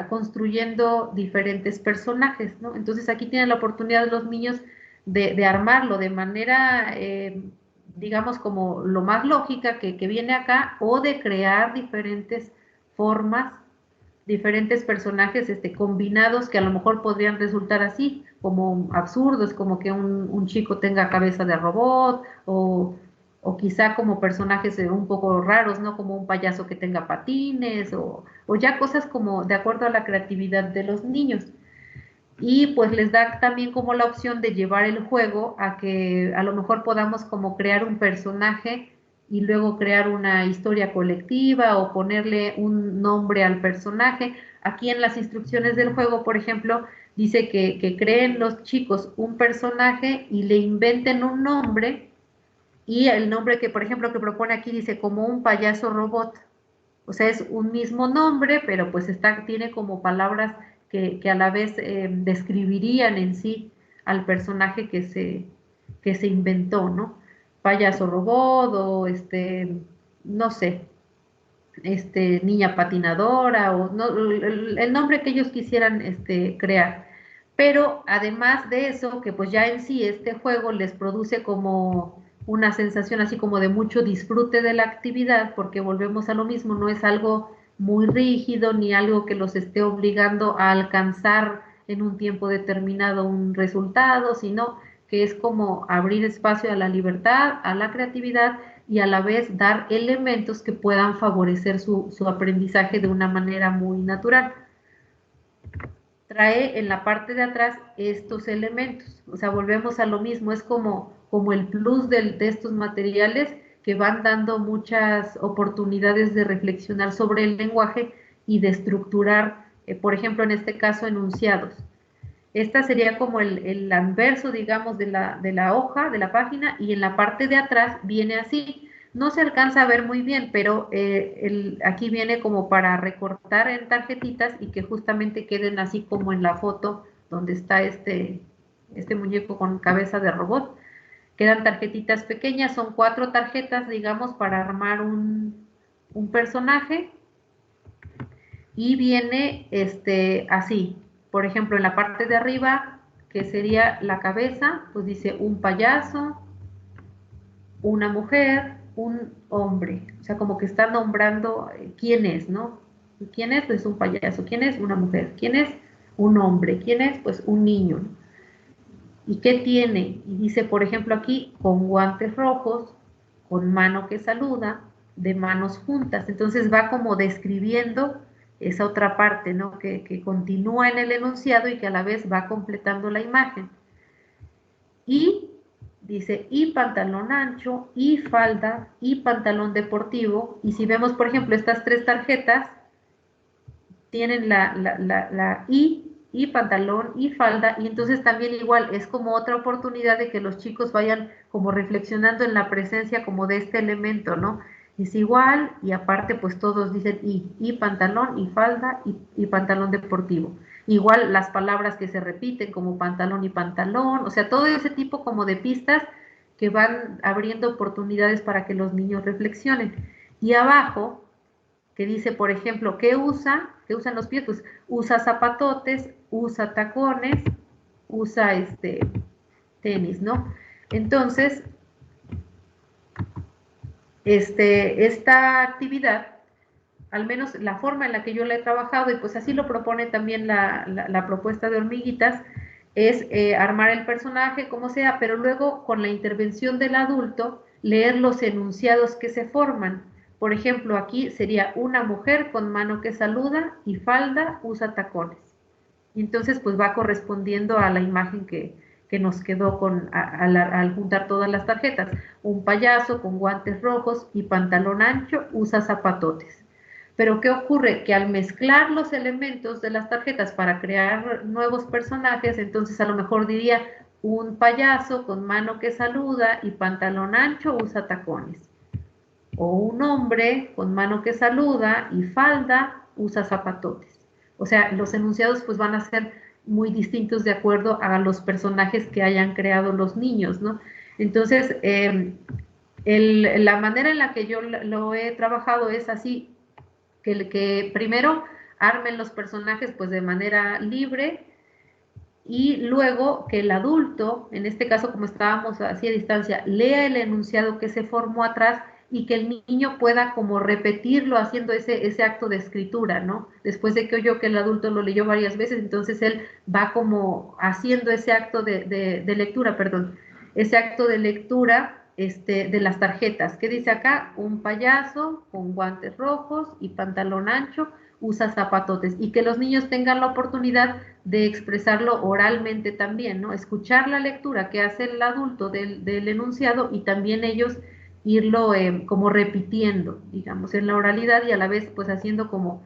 construyendo diferentes personajes, ¿no? Entonces aquí tienen la oportunidad los niños de armarlo de manera digamos, como lo más lógica que viene acá, o de crear diferentes formas, diferentes personajes combinados que a lo mejor podrían resultar así, como absurdos, como que un chico tenga cabeza de robot, o quizá como personajes un poco raros, ¿no? Como un payaso que tenga patines, o ya cosas como de acuerdo a la creatividad de los niños. Y pues les da también como la opción de llevar el juego a que a lo mejor podamos como crear un personaje y luego crear una historia colectiva o ponerle un nombre al personaje. Aquí en las instrucciones del juego, por ejemplo, dice que creen los chicos un personaje y le inventen un nombre, y el nombre que, por ejemplo, que propone aquí dice como un payaso robot. O sea, es un mismo nombre, pero pues tiene como palabras que a la vez describirían en sí al personaje que se inventó, ¿no? Payaso robot o no sé, niña patinadora o no, el nombre que ellos quisieran crear. Pero además de eso, que pues ya en sí este juego les produce como una sensación así como de mucho disfrute de la actividad, porque volvemos a lo mismo, no es algo muy rígido ni algo que los esté obligando a alcanzar en un tiempo determinado un resultado, sino que es como abrir espacio a la libertad, a la creatividad y a la vez dar elementos que puedan favorecer su aprendizaje de una manera muy natural. Trae en la parte de atrás estos elementos, o sea, volvemos a lo mismo, es como el plus de estos materiales que van dando muchas oportunidades de reflexionar sobre el lenguaje y de estructurar, por ejemplo, en este caso, enunciados. Esta sería como el anverso, digamos, de la hoja, de la página, y en la parte de atrás viene así. No se alcanza a ver muy bien, pero aquí viene como para recortar en tarjetitas y que justamente queden así como en la foto donde está este muñeco con cabeza de robot. Quedan tarjetitas pequeñas, son 4 tarjetas, digamos, para armar un personaje. Y viene así, por ejemplo, en la parte de arriba, que sería la cabeza, pues dice un payaso, una mujer, un hombre. O sea, como que está nombrando quién es, ¿no? ¿Quién es? Pues un payaso. ¿Quién es? Una mujer. ¿Quién es? Un hombre. ¿Quién es? Pues un niño, ¿no? ¿Y qué tiene? Y dice, por ejemplo, aquí, con guantes rojos, con mano que saluda, de manos juntas. Entonces va como describiendo esa otra parte, ¿no? Que continúa en el enunciado y que a la vez va completando la imagen. Y dice, y pantalón ancho, y falda, y pantalón deportivo. Y si vemos, por ejemplo, estas 3 tarjetas, tienen la y pantalón, y falda, y entonces también igual es como otra oportunidad de que los chicos vayan como reflexionando en la presencia como de este elemento, ¿no? Es igual, y aparte pues todos dicen y pantalón, y falda, y pantalón deportivo. Igual las palabras que se repiten como pantalón y pantalón, o sea, todo ese tipo como de pistas que van abriendo oportunidades para que los niños reflexionen. Y abajo, que dice, por ejemplo, ¿qué usan los pies? Pues usa zapatotes, usa tacones, usa tenis, ¿no? Entonces, esta actividad, al menos la forma en la que yo la he trabajado, y pues así lo propone también la propuesta de Hormiguitas, es armar el personaje como sea, pero luego con la intervención del adulto, leer los enunciados que se forman. Por ejemplo, aquí sería una mujer con mano que saluda y falda, usa tacones. Y entonces pues va correspondiendo a la imagen que nos quedó al juntar todas las tarjetas. Un payaso con guantes rojos y pantalón ancho, usa zapatotes. Pero ¿qué ocurre? Que al mezclar los elementos de las tarjetas para crear nuevos personajes, entonces a lo mejor diría un payaso con mano que saluda y pantalón ancho, usa tacones. O un hombre con mano que saluda y falda, usa zapatotes. O sea, los enunciados pues van a ser muy distintos de acuerdo a los personajes que hayan creado los niños, ¿no? Entonces, la manera en la que yo lo he trabajado es así, que primero armen los personajes pues de manera libre y luego que el adulto, en este caso como estábamos así a distancia, lea el enunciado que se formó atrás y que el niño pueda como repetirlo haciendo ese acto de escritura, ¿no? Después de que oyó que el adulto lo leyó varias veces, entonces él va como haciendo ese acto de lectura, perdón, ese acto de lectura de las tarjetas. ¿Qué dice acá? Un payaso con guantes rojos y pantalón ancho, usa zapatotes, y que los niños tengan la oportunidad de expresarlo oralmente también, ¿no? Escuchar la lectura que hace el adulto del enunciado y también ellos irlo como repitiendo, digamos, en la oralidad y a la vez pues haciendo como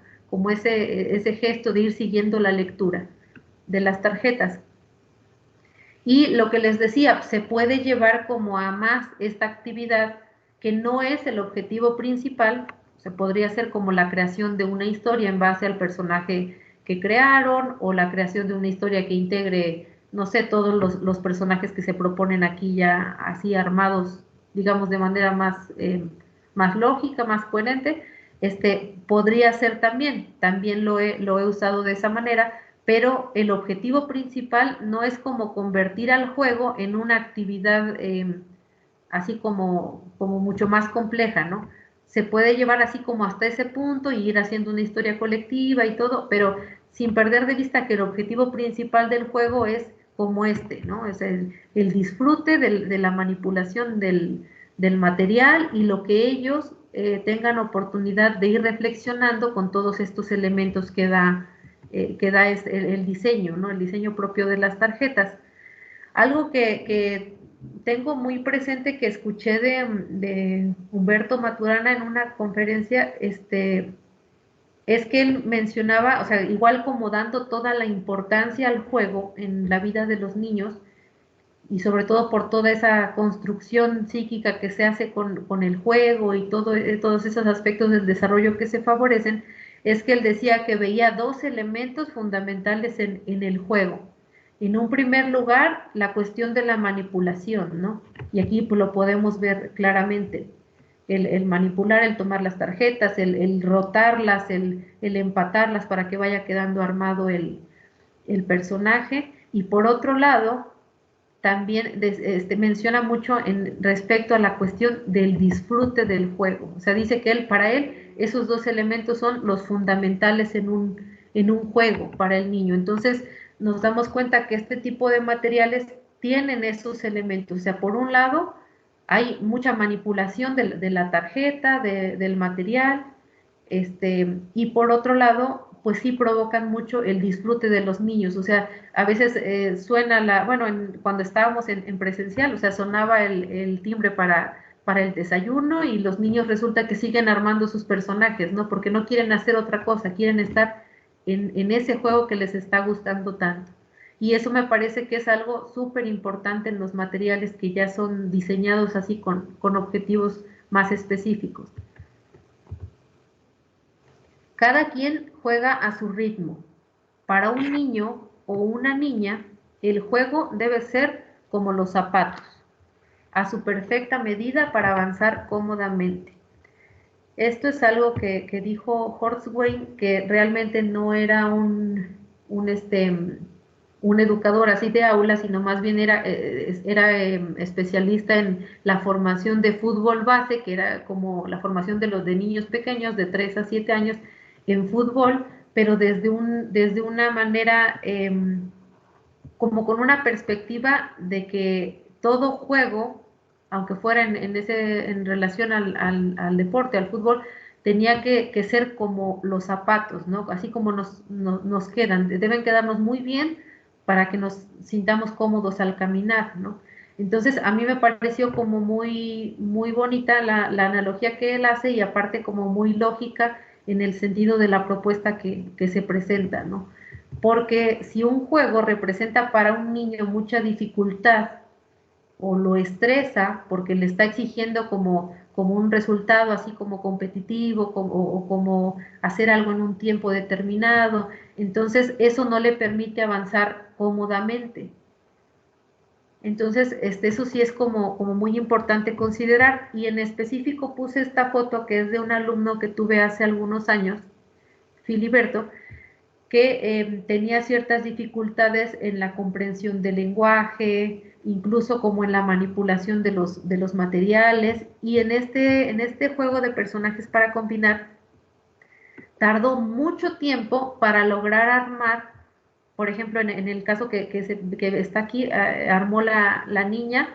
ese gesto de ir siguiendo la lectura de las tarjetas. Y lo que les decía, se puede llevar como a más esta actividad que no es el objetivo principal, se podría hacer como la creación de una historia en base al personaje que crearon o la creación de una historia que integre, no sé, todos los personajes que se proponen aquí ya así armados, digamos, de manera más lógica, más coherente, podría ser también lo he usado de esa manera, pero el objetivo principal no es como convertir al juego en una actividad así como mucho más compleja, ¿no? Se puede llevar así como hasta ese punto y ir haciendo una historia colectiva y todo, pero sin perder de vista que el objetivo principal del juego es como ¿no? Es el disfrute de la manipulación del material y lo que ellos tengan oportunidad de ir reflexionando con todos estos elementos que da es el diseño, ¿no? El diseño propio de las tarjetas. Algo que tengo muy presente que escuché de Humberto Maturana en una conferencia, es que él mencionaba, o sea, igual como dando toda la importancia al juego en la vida de los niños, y sobre todo por toda esa construcción psíquica que se hace con el juego y todos esos aspectos del desarrollo que se favorecen, es que él decía que veía dos elementos fundamentales en el juego. En un primer lugar, la cuestión de la manipulación, ¿no? Y aquí pues, lo podemos ver claramente. El manipular, el tomar las tarjetas, el rotarlas, el empatarlas para que vaya quedando armado el personaje. Y por otro lado, también menciona mucho respecto a la cuestión del disfrute del juego. O sea, dice que para él, esos dos elementos son los fundamentales en un juego para el niño. Entonces, nos damos cuenta que este tipo de materiales tienen esos elementos. O sea, por un lado, hay mucha manipulación de la tarjeta, del material, y por otro lado, pues sí provocan mucho el disfrute de los niños. O sea, a veces suena cuando estábamos en presencial, o sea, sonaba el timbre para el desayuno y los niños resulta que siguen armando sus personajes, ¿no? Porque no quieren hacer otra cosa, quieren estar en ese juego que les está gustando tanto. Y eso me parece que es algo súper importante en los materiales que ya son diseñados así con objetivos más específicos. Cada quien juega a su ritmo. Para un niño o una niña, el juego debe ser como los zapatos, a su perfecta medida para avanzar cómodamente. Esto es algo que dijo Horsway, que realmente no era un educador así de aula, sino más bien era especialista en la formación de fútbol base, que era como la formación de niños pequeños de 3 a 7 años en fútbol, pero desde una manera como con una perspectiva de que todo juego, aunque fuera en relación al deporte, al fútbol, tenía que ser como los zapatos, ¿no? Así como nos quedan, deben quedarnos muy bien para que nos sintamos cómodos al caminar, ¿no? Entonces, a mí me pareció como muy, muy bonita la analogía que él hace y aparte como muy lógica en el sentido de la propuesta que se presenta, ¿no? Porque si un juego representa para un niño mucha dificultad o lo estresa porque le está exigiendo como un resultado así como competitivo o como hacer algo en un tiempo determinado, entonces eso no le permite avanzar cómodamente. Entonces, eso sí es como muy importante considerar, y en específico puse esta foto que es de un alumno que tuve hace algunos años, Filiberto, que tenía ciertas dificultades en la comprensión del lenguaje, incluso como en la manipulación de los materiales, y en este juego de personajes para combinar, tardó mucho tiempo para lograr armar, por ejemplo, en el caso que está aquí, armó la niña,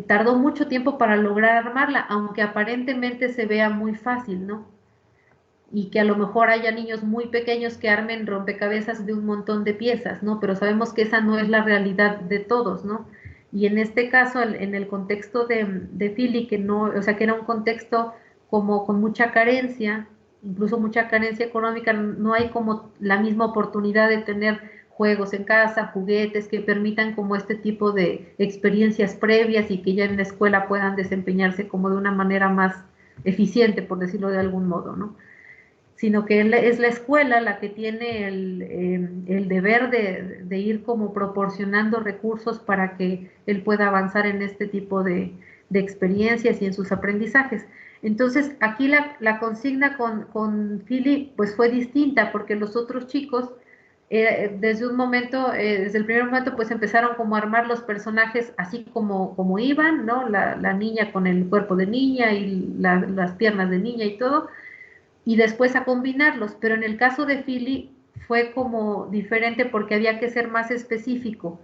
tardó mucho tiempo para lograr armarla, aunque aparentemente se vea muy fácil, ¿no? Y que a lo mejor haya niños muy pequeños que armen rompecabezas de un montón de piezas, ¿no? Pero sabemos que esa no es la realidad de todos, ¿no? Y en este caso, en el contexto de Philly, que no, o sea, que era un contexto como con mucha carencia, incluso mucha carencia económica, no hay como la misma oportunidad de tener juegos en casa, juguetes que permitan como este tipo de experiencias previas y que ya en la escuela puedan desempeñarse como de una manera más eficiente, por decirlo de algún modo, ¿no? Sino que es la escuela la que tiene el deber de ir como proporcionando recursos para que él pueda avanzar en este tipo de de experiencias y en sus aprendizajes. Entonces, aquí la consigna con Philly pues fue distinta, porque los otros chicos, desde un momento, desde el primer momento, pues empezaron como a armar los personajes así como iban, ¿no? La niña con el cuerpo de niña y las piernas de niña y todo, y después a combinarlos, pero en el caso de Philly fue como diferente porque había que ser más específico,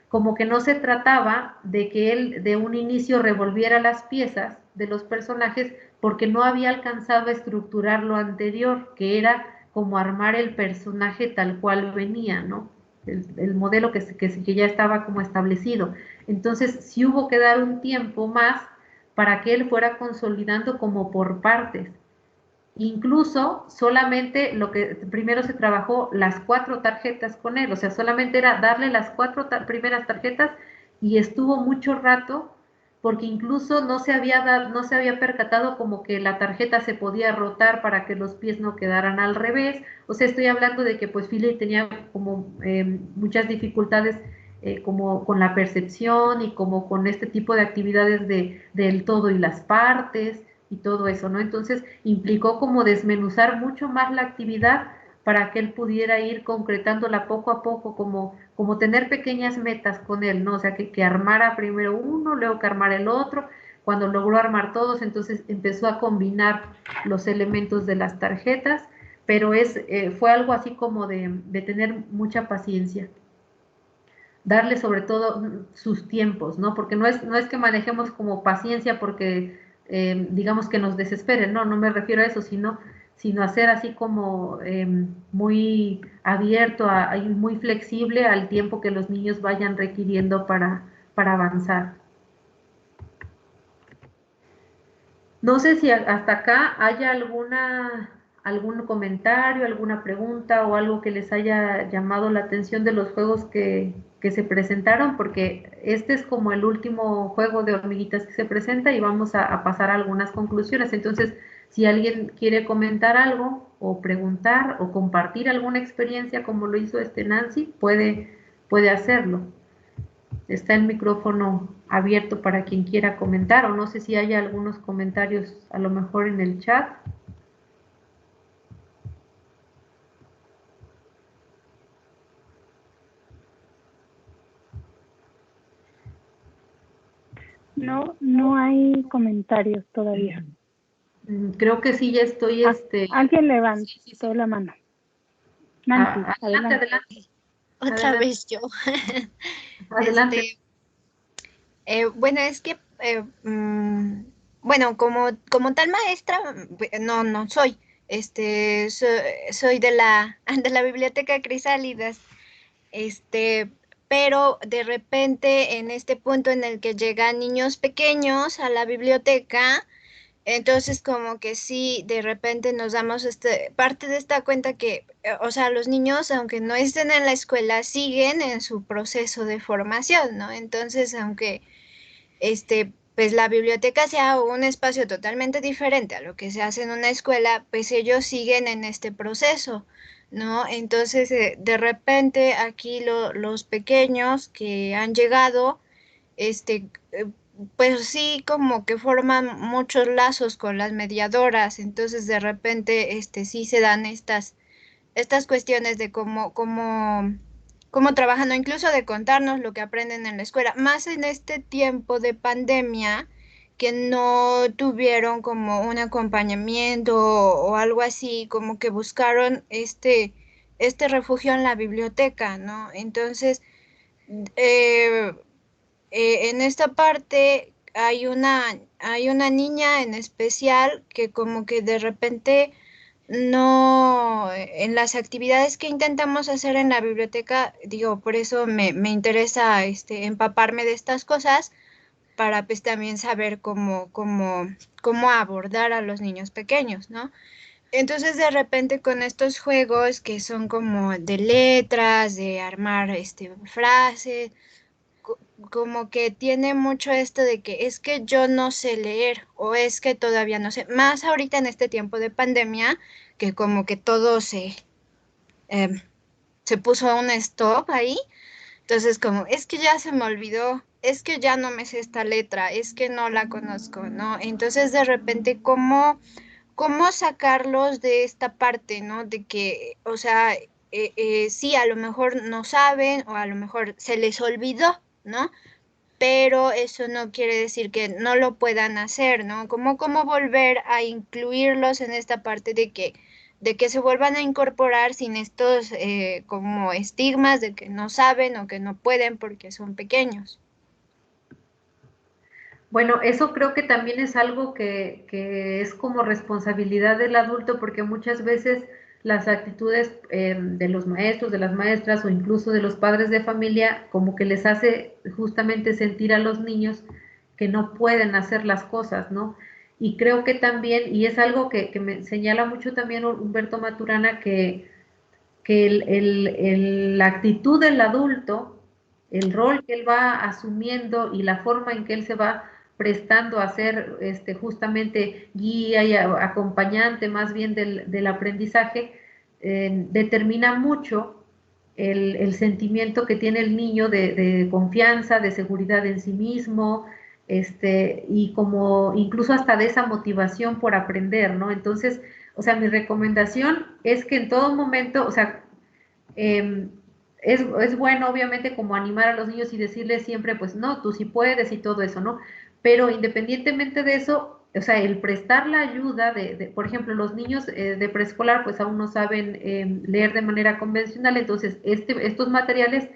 como que no se trataba de que él de un inicio revolviera las piezas de los personajes porque no había alcanzado a estructurar lo anterior, que era como armar el personaje tal cual venía, ¿no? El modelo que ya estaba como establecido. Entonces, sí hubo que dar un tiempo más para que él fuera consolidando como por partes. Incluso solamente lo que primero se trabajó las 4 tarjetas con él, o sea, solamente era darle las 4 primeras tarjetas y estuvo mucho rato porque incluso no se había percatado como que la tarjeta se podía rotar para que los pies no quedaran al revés. O sea, estoy hablando de que pues Philly tenía como muchas dificultades como con la percepción y como con este tipo de actividades del todo y las partes y todo eso, ¿no? Entonces implicó como desmenuzar mucho más la actividad para que él pudiera ir concretándola poco a poco, como tener pequeñas metas con él, ¿no? O sea, que armara primero uno, luego que armara el otro. Cuando logró armar todos, entonces empezó a combinar los elementos de las tarjetas, pero fue algo así como de tener mucha paciencia. Darle sobre todo sus tiempos, ¿no? Porque no es que manejemos como paciencia porque digamos que nos desesperen, no me refiero a eso, sino a ser así como muy abierto y muy flexible al tiempo que los niños vayan requiriendo para avanzar. No sé si hasta acá haya algún comentario, alguna pregunta o algo que les haya llamado la atención de los juegos que se presentaron, porque este es como el último juego de hormiguitas que se presenta y vamos a pasar a algunas conclusiones. Entonces, si alguien quiere comentar algo o preguntar o compartir alguna experiencia como lo hizo Nancy, puede hacerlo. Está el micrófono abierto para quien quiera comentar, o no sé si hay algunos comentarios a lo mejor en el chat. No hay comentarios todavía. Creo que sí, ya estoy. Alguien levantó la mano. Nancy, adelante. Otra vez yo. Adelante. Bueno, es que, bueno, como tal maestra, no soy. Soy de la Biblioteca Crisálidas. Pero de repente en este punto en el que llegan niños pequeños a la biblioteca, entonces como que sí, de repente nos damos parte de esta cuenta que, o sea, los niños, aunque no estén en la escuela, siguen en su proceso de formación, ¿no? Entonces, aunque pues la biblioteca sea un espacio totalmente diferente a lo que se hace en una escuela, pues ellos siguen en este proceso, ¿no? Entonces, de repente aquí los pequeños que han llegado, pues sí, como que forman muchos lazos con las mediadoras, entonces de repente, sí se dan estas cuestiones de cómo trabajan, o incluso de contarnos lo que aprenden en la escuela, más en este tiempo de pandemia que no tuvieron como un acompañamiento o algo así, como que buscaron este refugio en la biblioteca, ¿no? Entonces, en esta parte hay una niña en especial que como que de repente no, en las actividades que intentamos hacer en la biblioteca, digo, por eso me interesa empaparme de estas cosas para pues también saber cómo abordar a los niños pequeños, ¿no? Entonces de repente con estos juegos que son como de letras, de armar frases, como que tiene mucho esto de que es que yo no sé leer o es que todavía no sé, más ahorita en este tiempo de pandemia, que como que todo se puso a un stop ahí, entonces como es que ya se me olvidó es que ya no me sé esta letra, es que no la conozco, ¿no? Entonces de repente, ¿cómo sacarlos de esta parte, ¿no? De que, o sea, sí, a lo mejor no saben o a lo mejor se les olvidó, ¿no? Pero eso no quiere decir que no lo puedan hacer, ¿no? ¿Cómo volver a incluirlos en esta parte de que se vuelvan a incorporar sin estos como estigmas de que no saben o que no pueden porque son pequeños? Bueno, eso creo que también es algo que es como responsabilidad del adulto, porque muchas veces las actitudes de los maestros, de las maestras o incluso de los padres de familia, como que les hace justamente sentir a los niños que no pueden hacer las cosas, ¿no? Y creo que también, y es algo que me señala mucho también Humberto Maturana, que la actitud del adulto, el rol que él va asumiendo y la forma en que él se va prestando a ser justamente guía y acompañante más bien del aprendizaje, determina mucho el sentimiento que tiene el niño de confianza, de seguridad en sí mismo, y como incluso hasta de esa motivación por aprender, ¿no? Entonces, o sea, mi recomendación es que en todo momento, o sea, es bueno obviamente como animar a los niños y decirles siempre, pues no, tú sí puedes y todo eso, ¿no? Pero independientemente de eso, o sea, el prestar la ayuda por ejemplo, los niños de preescolar pues aún no saben leer de manera convencional, entonces estos materiales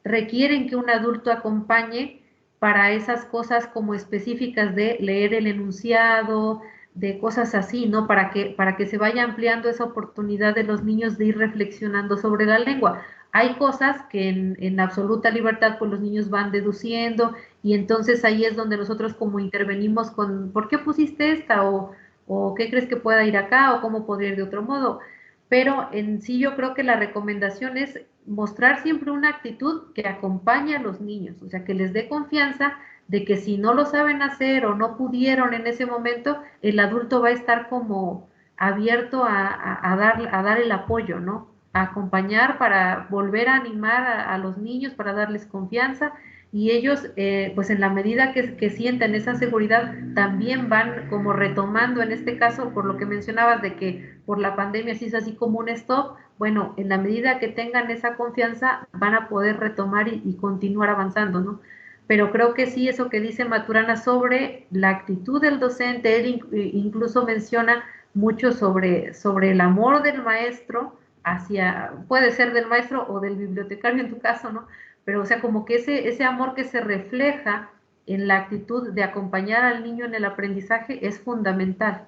requieren que un adulto acompañe para esas cosas como específicas de leer el enunciado, de cosas así, ¿no? Para que se vaya ampliando esa oportunidad de los niños de ir reflexionando sobre la lengua. Hay cosas que en absoluta libertad pues los niños van deduciendo y entonces ahí es donde nosotros como intervenimos con ¿por qué pusiste esta? O ¿qué crees que pueda ir acá? O ¿cómo podría ir de otro modo? Pero en sí yo creo que la recomendación es mostrar siempre una actitud que acompañe a los niños, o sea, que les dé confianza de que si no lo saben hacer o no pudieron en ese momento, el adulto va a estar como abierto a dar el apoyo, ¿no? A acompañar para volver a animar a los niños, para darles confianza y ellos, pues en la medida que sientan esa seguridad, también van como retomando, en este caso, por lo que mencionabas de que por la pandemia se hizo así como un stop, bueno, en la medida que tengan esa confianza, van a poder retomar y continuar avanzando, ¿no? Pero creo que sí, eso que dice Maturana sobre la actitud del docente, él incluso menciona mucho sobre el amor del maestro hacia, puede ser del maestro o del bibliotecario en tu caso, ¿no? Pero o sea, como que ese amor que se refleja en la actitud de acompañar al niño en el aprendizaje es fundamental,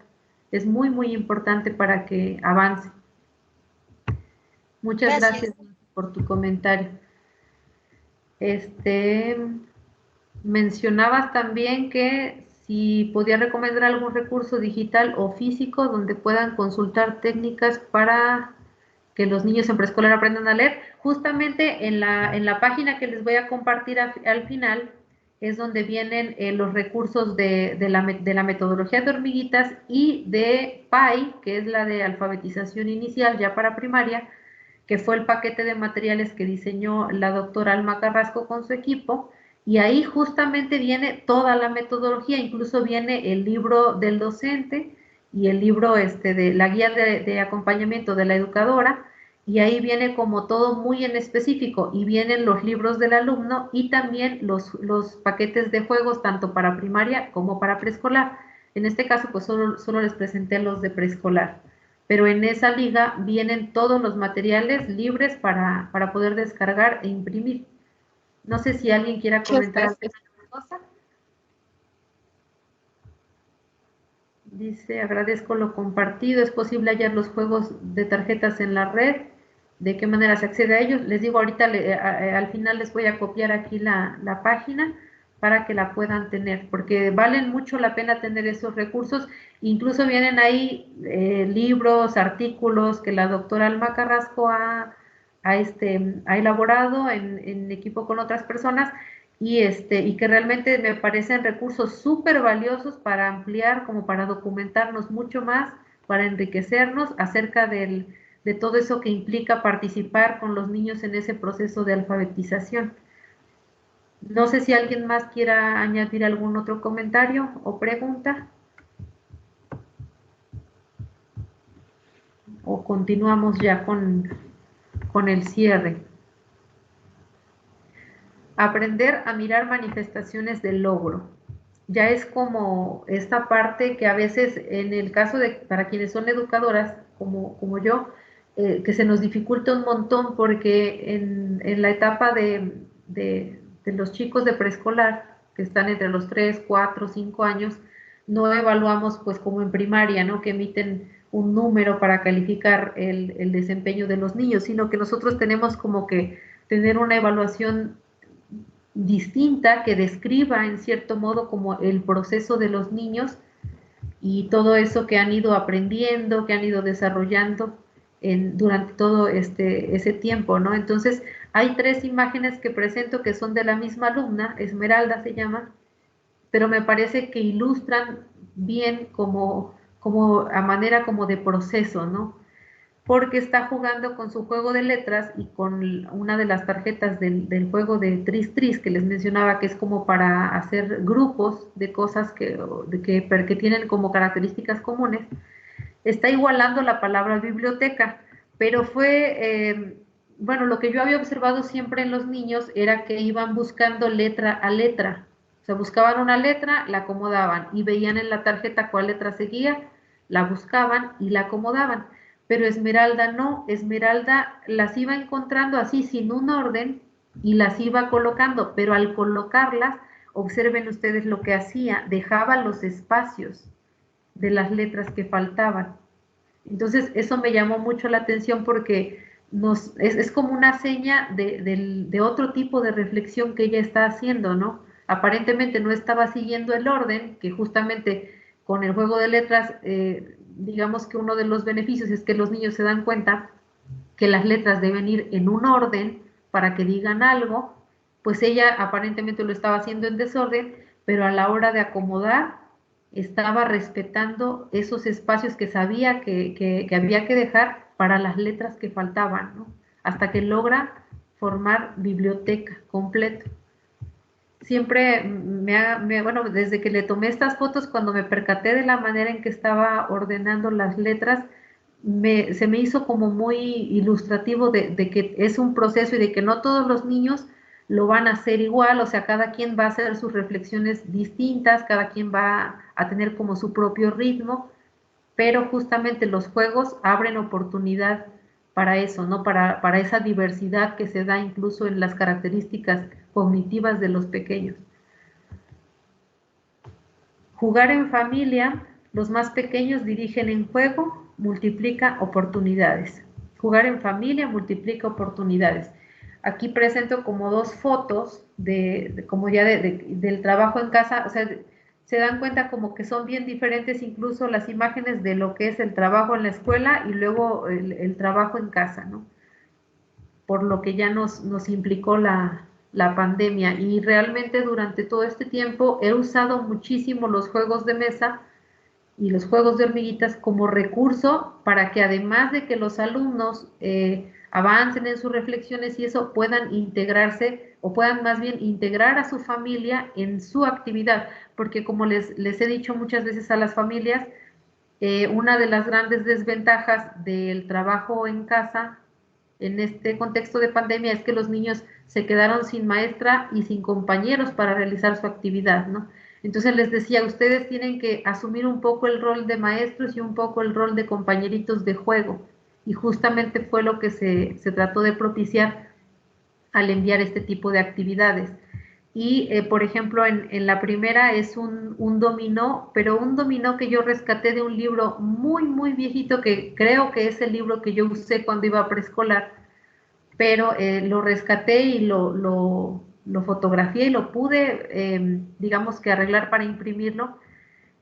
es muy, muy importante para que avance. Muchas gracias por tu comentario. Mencionabas también que si podía recomendar algún recurso digital o físico donde puedan consultar técnicas para que los niños en preescolar aprendan a leer. Justamente en la página que les voy a compartir al final es donde vienen los recursos de la metodología de hormiguitas y de PAI, que es la de alfabetización inicial ya para primaria, que fue el paquete de materiales que diseñó la doctora Alma Carrasco con su equipo, y ahí justamente viene toda la metodología, incluso viene el libro del docente y el libro de la guía de acompañamiento de la educadora, y ahí viene como todo muy en específico, y vienen los libros del alumno y también los paquetes de juegos, tanto para primaria como para preescolar. En este caso, pues solo les presenté los de preescolar, pero en esa liga vienen todos los materiales libres para poder descargar e imprimir. No sé si alguien quiera comentar alguna cosa. Dice, agradezco lo compartido, es posible hallar los juegos de tarjetas en la red, ¿de qué manera se accede a ellos? Les digo, ahorita al final les voy a copiar aquí la página para que la puedan tener, porque valen mucho la pena tener esos recursos, incluso vienen ahí libros, artículos que la doctora Alma Carrasco ha elaborado en equipo con otras personas, y que realmente me parecen recursos súper valiosos para ampliar, como para documentarnos mucho más, para enriquecernos acerca de todo eso que implica participar con los niños en ese proceso de alfabetización. No sé si alguien más quiera añadir algún otro comentario o pregunta. O continuamos ya con el cierre. Aprender a mirar manifestaciones del logro. Ya es como esta parte que a veces en el caso de, para quienes son educadoras, como yo, que se nos dificulta un montón porque en la etapa de los chicos de preescolar, que están entre los 3, 4, 5 años, no evaluamos pues como en primaria, ¿no? Que emiten un número para calificar el desempeño de los niños, sino que nosotros tenemos como que tener una evaluación distinta que describa en cierto modo como el proceso de los niños y todo eso que han ido aprendiendo, que han ido desarrollando durante todo ese tiempo, ¿no? Entonces, hay 3 imágenes que presento que son de la misma alumna, Esmeralda se llama, pero me parece que ilustran bien como a manera como de proceso, ¿no? Porque está jugando con su juego de letras y con una de las tarjetas del juego de Tris Tris que les mencionaba, que es como para hacer grupos de cosas que tienen como características comunes, está igualando la palabra biblioteca, pero bueno, lo que yo había observado siempre en los niños era que iban buscando letra a letra, o sea, buscaban una letra, la acomodaban y veían en la tarjeta cuál letra seguía, la buscaban y la acomodaban. Pero Esmeralda no, Esmeralda las iba encontrando así sin un orden y las iba colocando, pero al colocarlas, observen ustedes lo que hacía, dejaba los espacios de las letras que faltaban. Entonces, eso me llamó mucho la atención porque es como una seña de otro tipo de reflexión que ella está haciendo, ¿no? Aparentemente no estaba siguiendo el orden, que justamente con el juego de letras, digamos que uno de los beneficios es que los niños se dan cuenta que las letras deben ir en un orden para que digan algo, pues ella aparentemente lo estaba haciendo en desorden, pero a la hora de acomodar estaba respetando esos espacios que sabía que había que dejar para las letras que faltaban, ¿no? Hasta que logra formar biblioteca completo. Siempre bueno, desde que le tomé estas fotos, cuando me percaté de la manera en que estaba ordenando las letras, se me hizo como muy ilustrativo de que es un proceso y de que no todos los niños lo van a hacer igual, o sea, cada quien va a hacer sus reflexiones distintas, cada quien va a tener como su propio ritmo, pero justamente los juegos abren oportunidad para eso, ¿no? Para esa diversidad que se da incluso en las características cognitivas de los pequeños. Jugar en familia, los más pequeños dirigen en juego, multiplica oportunidades. Jugar en familia multiplica oportunidades. Aquí presento como 2 fotos como ya del trabajo en casa, o sea, se dan cuenta como que son bien diferentes incluso las imágenes de lo que es el trabajo en la escuela y luego el trabajo en casa, ¿no? Por lo que ya nos implicó la pandemia, y realmente durante todo este tiempo he usado muchísimo los juegos de mesa y los juegos de hormiguitas como recurso para que además de que los alumnos avancen en sus reflexiones y eso, puedan integrarse o puedan más bien integrar a su familia en su actividad, porque como les he dicho muchas veces a las familias, una de las grandes desventajas del trabajo en casa en este contexto de pandemia es que los niños se quedaron sin maestra y sin compañeros para realizar su actividad, ¿no? Entonces les decía, ustedes tienen que asumir un poco el rol de maestros y un poco el rol de compañeritos de juego, y justamente fue lo que se trató de propiciar al enviar este tipo de actividades. Y, por ejemplo, en la primera es un dominó, pero un dominó que yo rescaté de un libro muy, muy viejito, que creo que es el libro que yo usé cuando iba a preescolar, pero lo rescaté y lo fotografié y lo pude, digamos que arreglar para imprimirlo,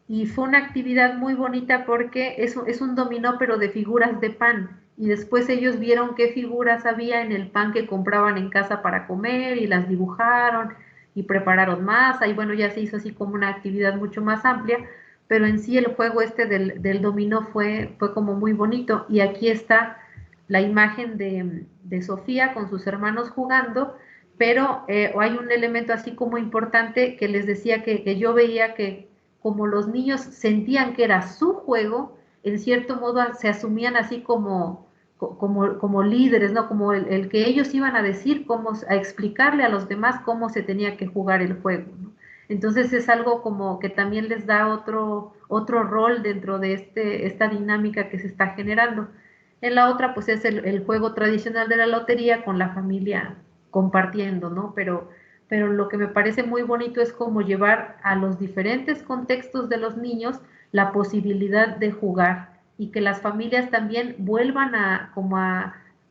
y fue una actividad muy bonita porque es un dominó pero de figuras de pan, y después ellos vieron qué figuras había en el pan que compraban en casa para comer y las dibujaron y prepararon masa, y bueno, ya se hizo así como una actividad mucho más amplia, pero en sí el juego del dominó fue como muy bonito. Y aquí está la imagen de Sofía con sus hermanos jugando, pero hay un elemento así como importante que les decía que yo veía que como los niños sentían que era su juego, en cierto modo se asumían así como líderes, ¿no? Como el que ellos iban a decir, a explicarle a los demás cómo se tenía que jugar el juego, ¿no? Entonces es algo como que también les da otro rol dentro de esta dinámica que se está generando. En la otra, pues es el juego tradicional de la lotería con la familia compartiendo, ¿no? Pero lo que me parece muy bonito es como llevar a los diferentes contextos de los niños la posibilidad de jugar y que las familias también vuelvan a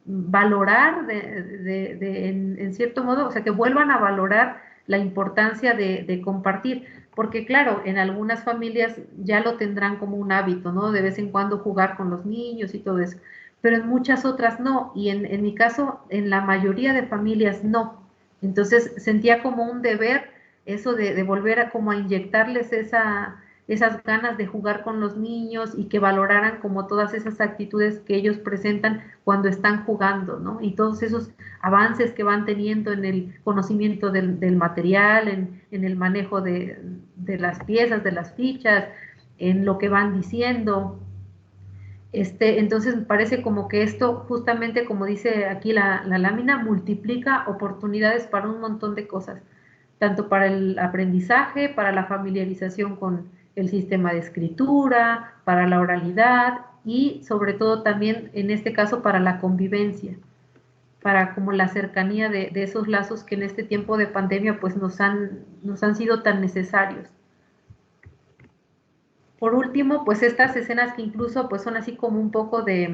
valorar en cierto modo, o sea, que vuelvan a valorar la importancia de compartir, porque claro, en algunas familias ya lo tendrán como un hábito, ¿no? De vez en cuando jugar con los niños y todo eso, pero en muchas otras no, y en mi caso, en la mayoría de familias no. Entonces sentía como un deber eso de volver a como a inyectarles esas ganas de jugar con los niños y que valoraran como todas esas actitudes que ellos presentan cuando están jugando, ¿no? Y todos esos avances que van teniendo en el conocimiento del material, en el manejo de las piezas, de las fichas, en lo que van diciendo. Entonces me parece como que esto, justamente como dice aquí la lámina, multiplica oportunidades para un montón de cosas, tanto para el aprendizaje, para la familiarización con el sistema de escritura, para la oralidad y sobre todo también en este caso para la convivencia, para como la cercanía de esos lazos que en este tiempo de pandemia pues nos han sido tan necesarios. Por último, pues estas escenas que incluso pues son así como un poco de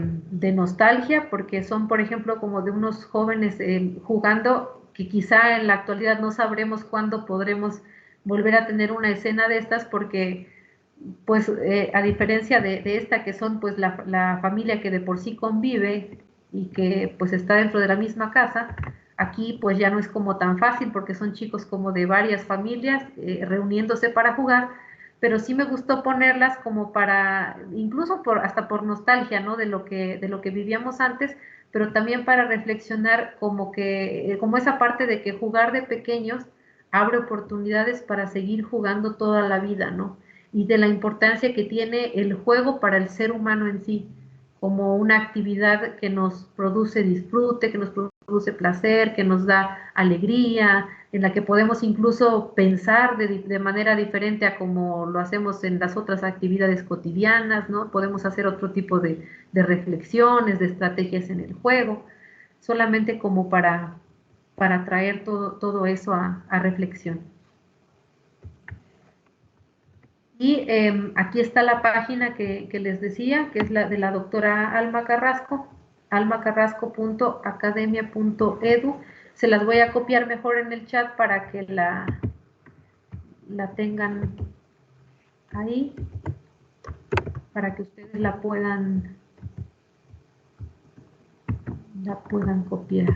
nostalgia, porque son, por ejemplo, como de unos jóvenes jugando, que quizá en la actualidad no sabremos cuándo podremos volver a tener una escena de estas, porque pues a diferencia de esta, que son pues la familia que de por sí convive y que pues está dentro de la misma casa, aquí pues ya no es como tan fácil, porque son chicos como de varias familias reuniéndose para jugar, pero sí me gustó ponerlas como para, incluso hasta por nostalgia, ¿no? De lo que vivíamos antes, pero también para reflexionar como esa parte de que jugar de pequeños abre oportunidades para seguir jugando toda la vida, ¿no? Y de la importancia que tiene el juego para el ser humano en sí, como una actividad que nos produce disfrute, que nos produce placer, que nos da alegría, en la que podemos incluso pensar de manera diferente a como lo hacemos en las otras actividades cotidianas, ¿no? Podemos hacer otro tipo de reflexiones, de estrategias en el juego, solamente como para traer todo eso a reflexión. Y aquí está la página que les decía, que es la de la doctora Alma Carrasco, almacarrasco.academia.edu. Se las voy a copiar mejor en el chat para que la tengan ahí, para que ustedes la puedan copiar.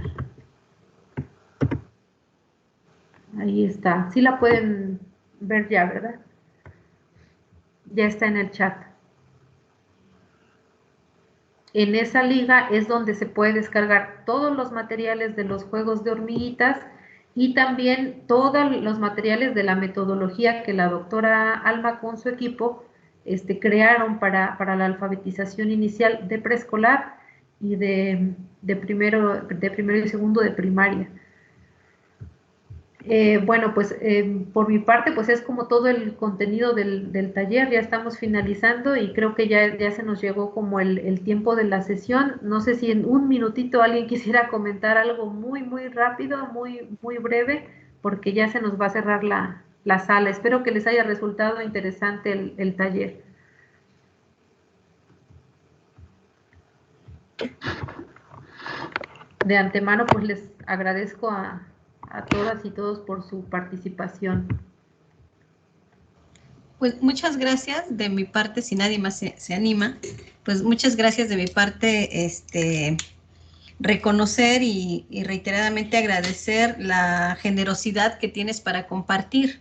Ahí está. Sí la pueden ver ya, ¿verdad? Ya está en el chat. En esa liga es donde se puede descargar todos los materiales de los juegos de hormiguitas y también todos los materiales de la metodología que la doctora Alma con su equipo crearon para la alfabetización inicial de preescolar y de primero y segundo de primaria. Bueno, pues por mi parte, pues es como todo el contenido del taller. Ya estamos finalizando y creo que ya se nos llegó como el tiempo de la sesión. No sé si en un minutito alguien quisiera comentar algo muy rápido, muy breve, porque ya se nos va a cerrar la sala. Espero que les haya resultado interesante el taller. De antemano, pues les agradezco a todas y todos por su participación. Pues muchas gracias de mi parte, si nadie más se anima, pues muchas gracias de mi parte, reconocer y reiteradamente agradecer la generosidad que tienes para compartir,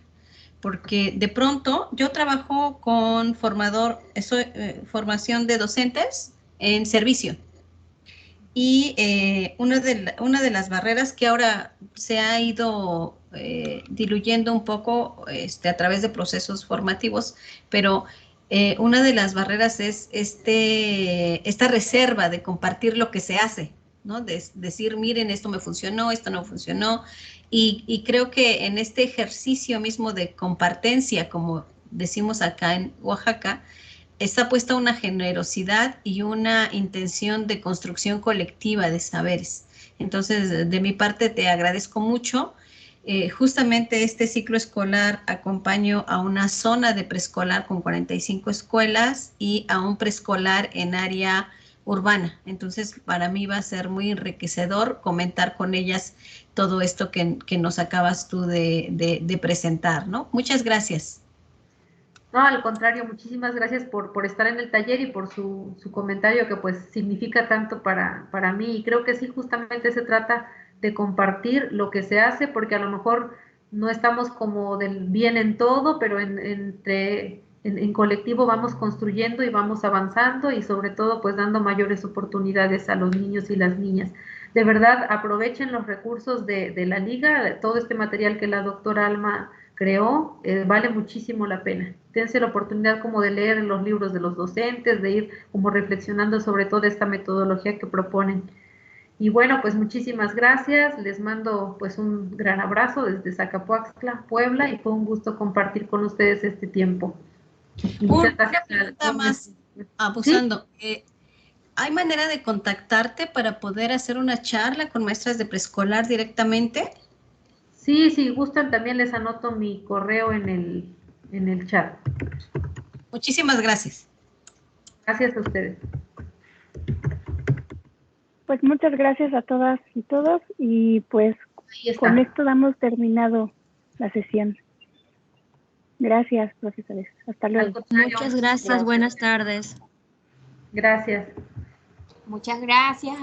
porque de pronto yo trabajo con formación de docentes en servicio. Y una de las barreras que ahora se ha ido diluyendo un poco a través de procesos formativos, pero una de las barreras es esta reserva de compartir lo que se hace, ¿no? De decir, miren, esto me funcionó, esto no funcionó. Y creo que en este ejercicio mismo de compartencia, como decimos acá en Oaxaca, está puesta una generosidad y una intención de construcción colectiva de saberes. Entonces, de mi parte, te agradezco mucho. Justamente este ciclo escolar acompaño a una zona de preescolar con 45 escuelas y a un preescolar en área urbana. Entonces, para mí va a ser muy enriquecedor comentar con ellas todo esto que nos acabas tú de presentar, ¿no? Muchas gracias. No, al contrario, muchísimas gracias por estar en el taller y por su comentario que pues significa tanto para mí. Y creo que sí, justamente se trata de compartir lo que se hace, porque a lo mejor no estamos como del bien en todo, pero en colectivo vamos construyendo y vamos avanzando y sobre todo pues dando mayores oportunidades a los niños y las niñas. De verdad, aprovechen los recursos de la liga, todo este material que la doctora Alma creó, vale muchísimo la pena. Dense la oportunidad como de leer los libros de los docentes, de ir como reflexionando sobre toda esta metodología que proponen. Y bueno, pues muchísimas gracias, les mando pues un gran abrazo desde Zacapoaxtla, Puebla, y fue un gusto compartir con ustedes este tiempo. Muchas gracias. Una pregunta más, abusando. ¿Sí? ¿Hay manera de contactarte para poder hacer una charla con maestras de preescolar directamente? Sí, si gustan también les anoto mi correo en el chat. Muchísimas gracias. Gracias a ustedes. Pues muchas gracias a todas y todos y pues con esto damos terminado la sesión. Gracias, profesores. Hasta luego. Muchas gracias. Buenas tardes. Gracias. Muchas gracias.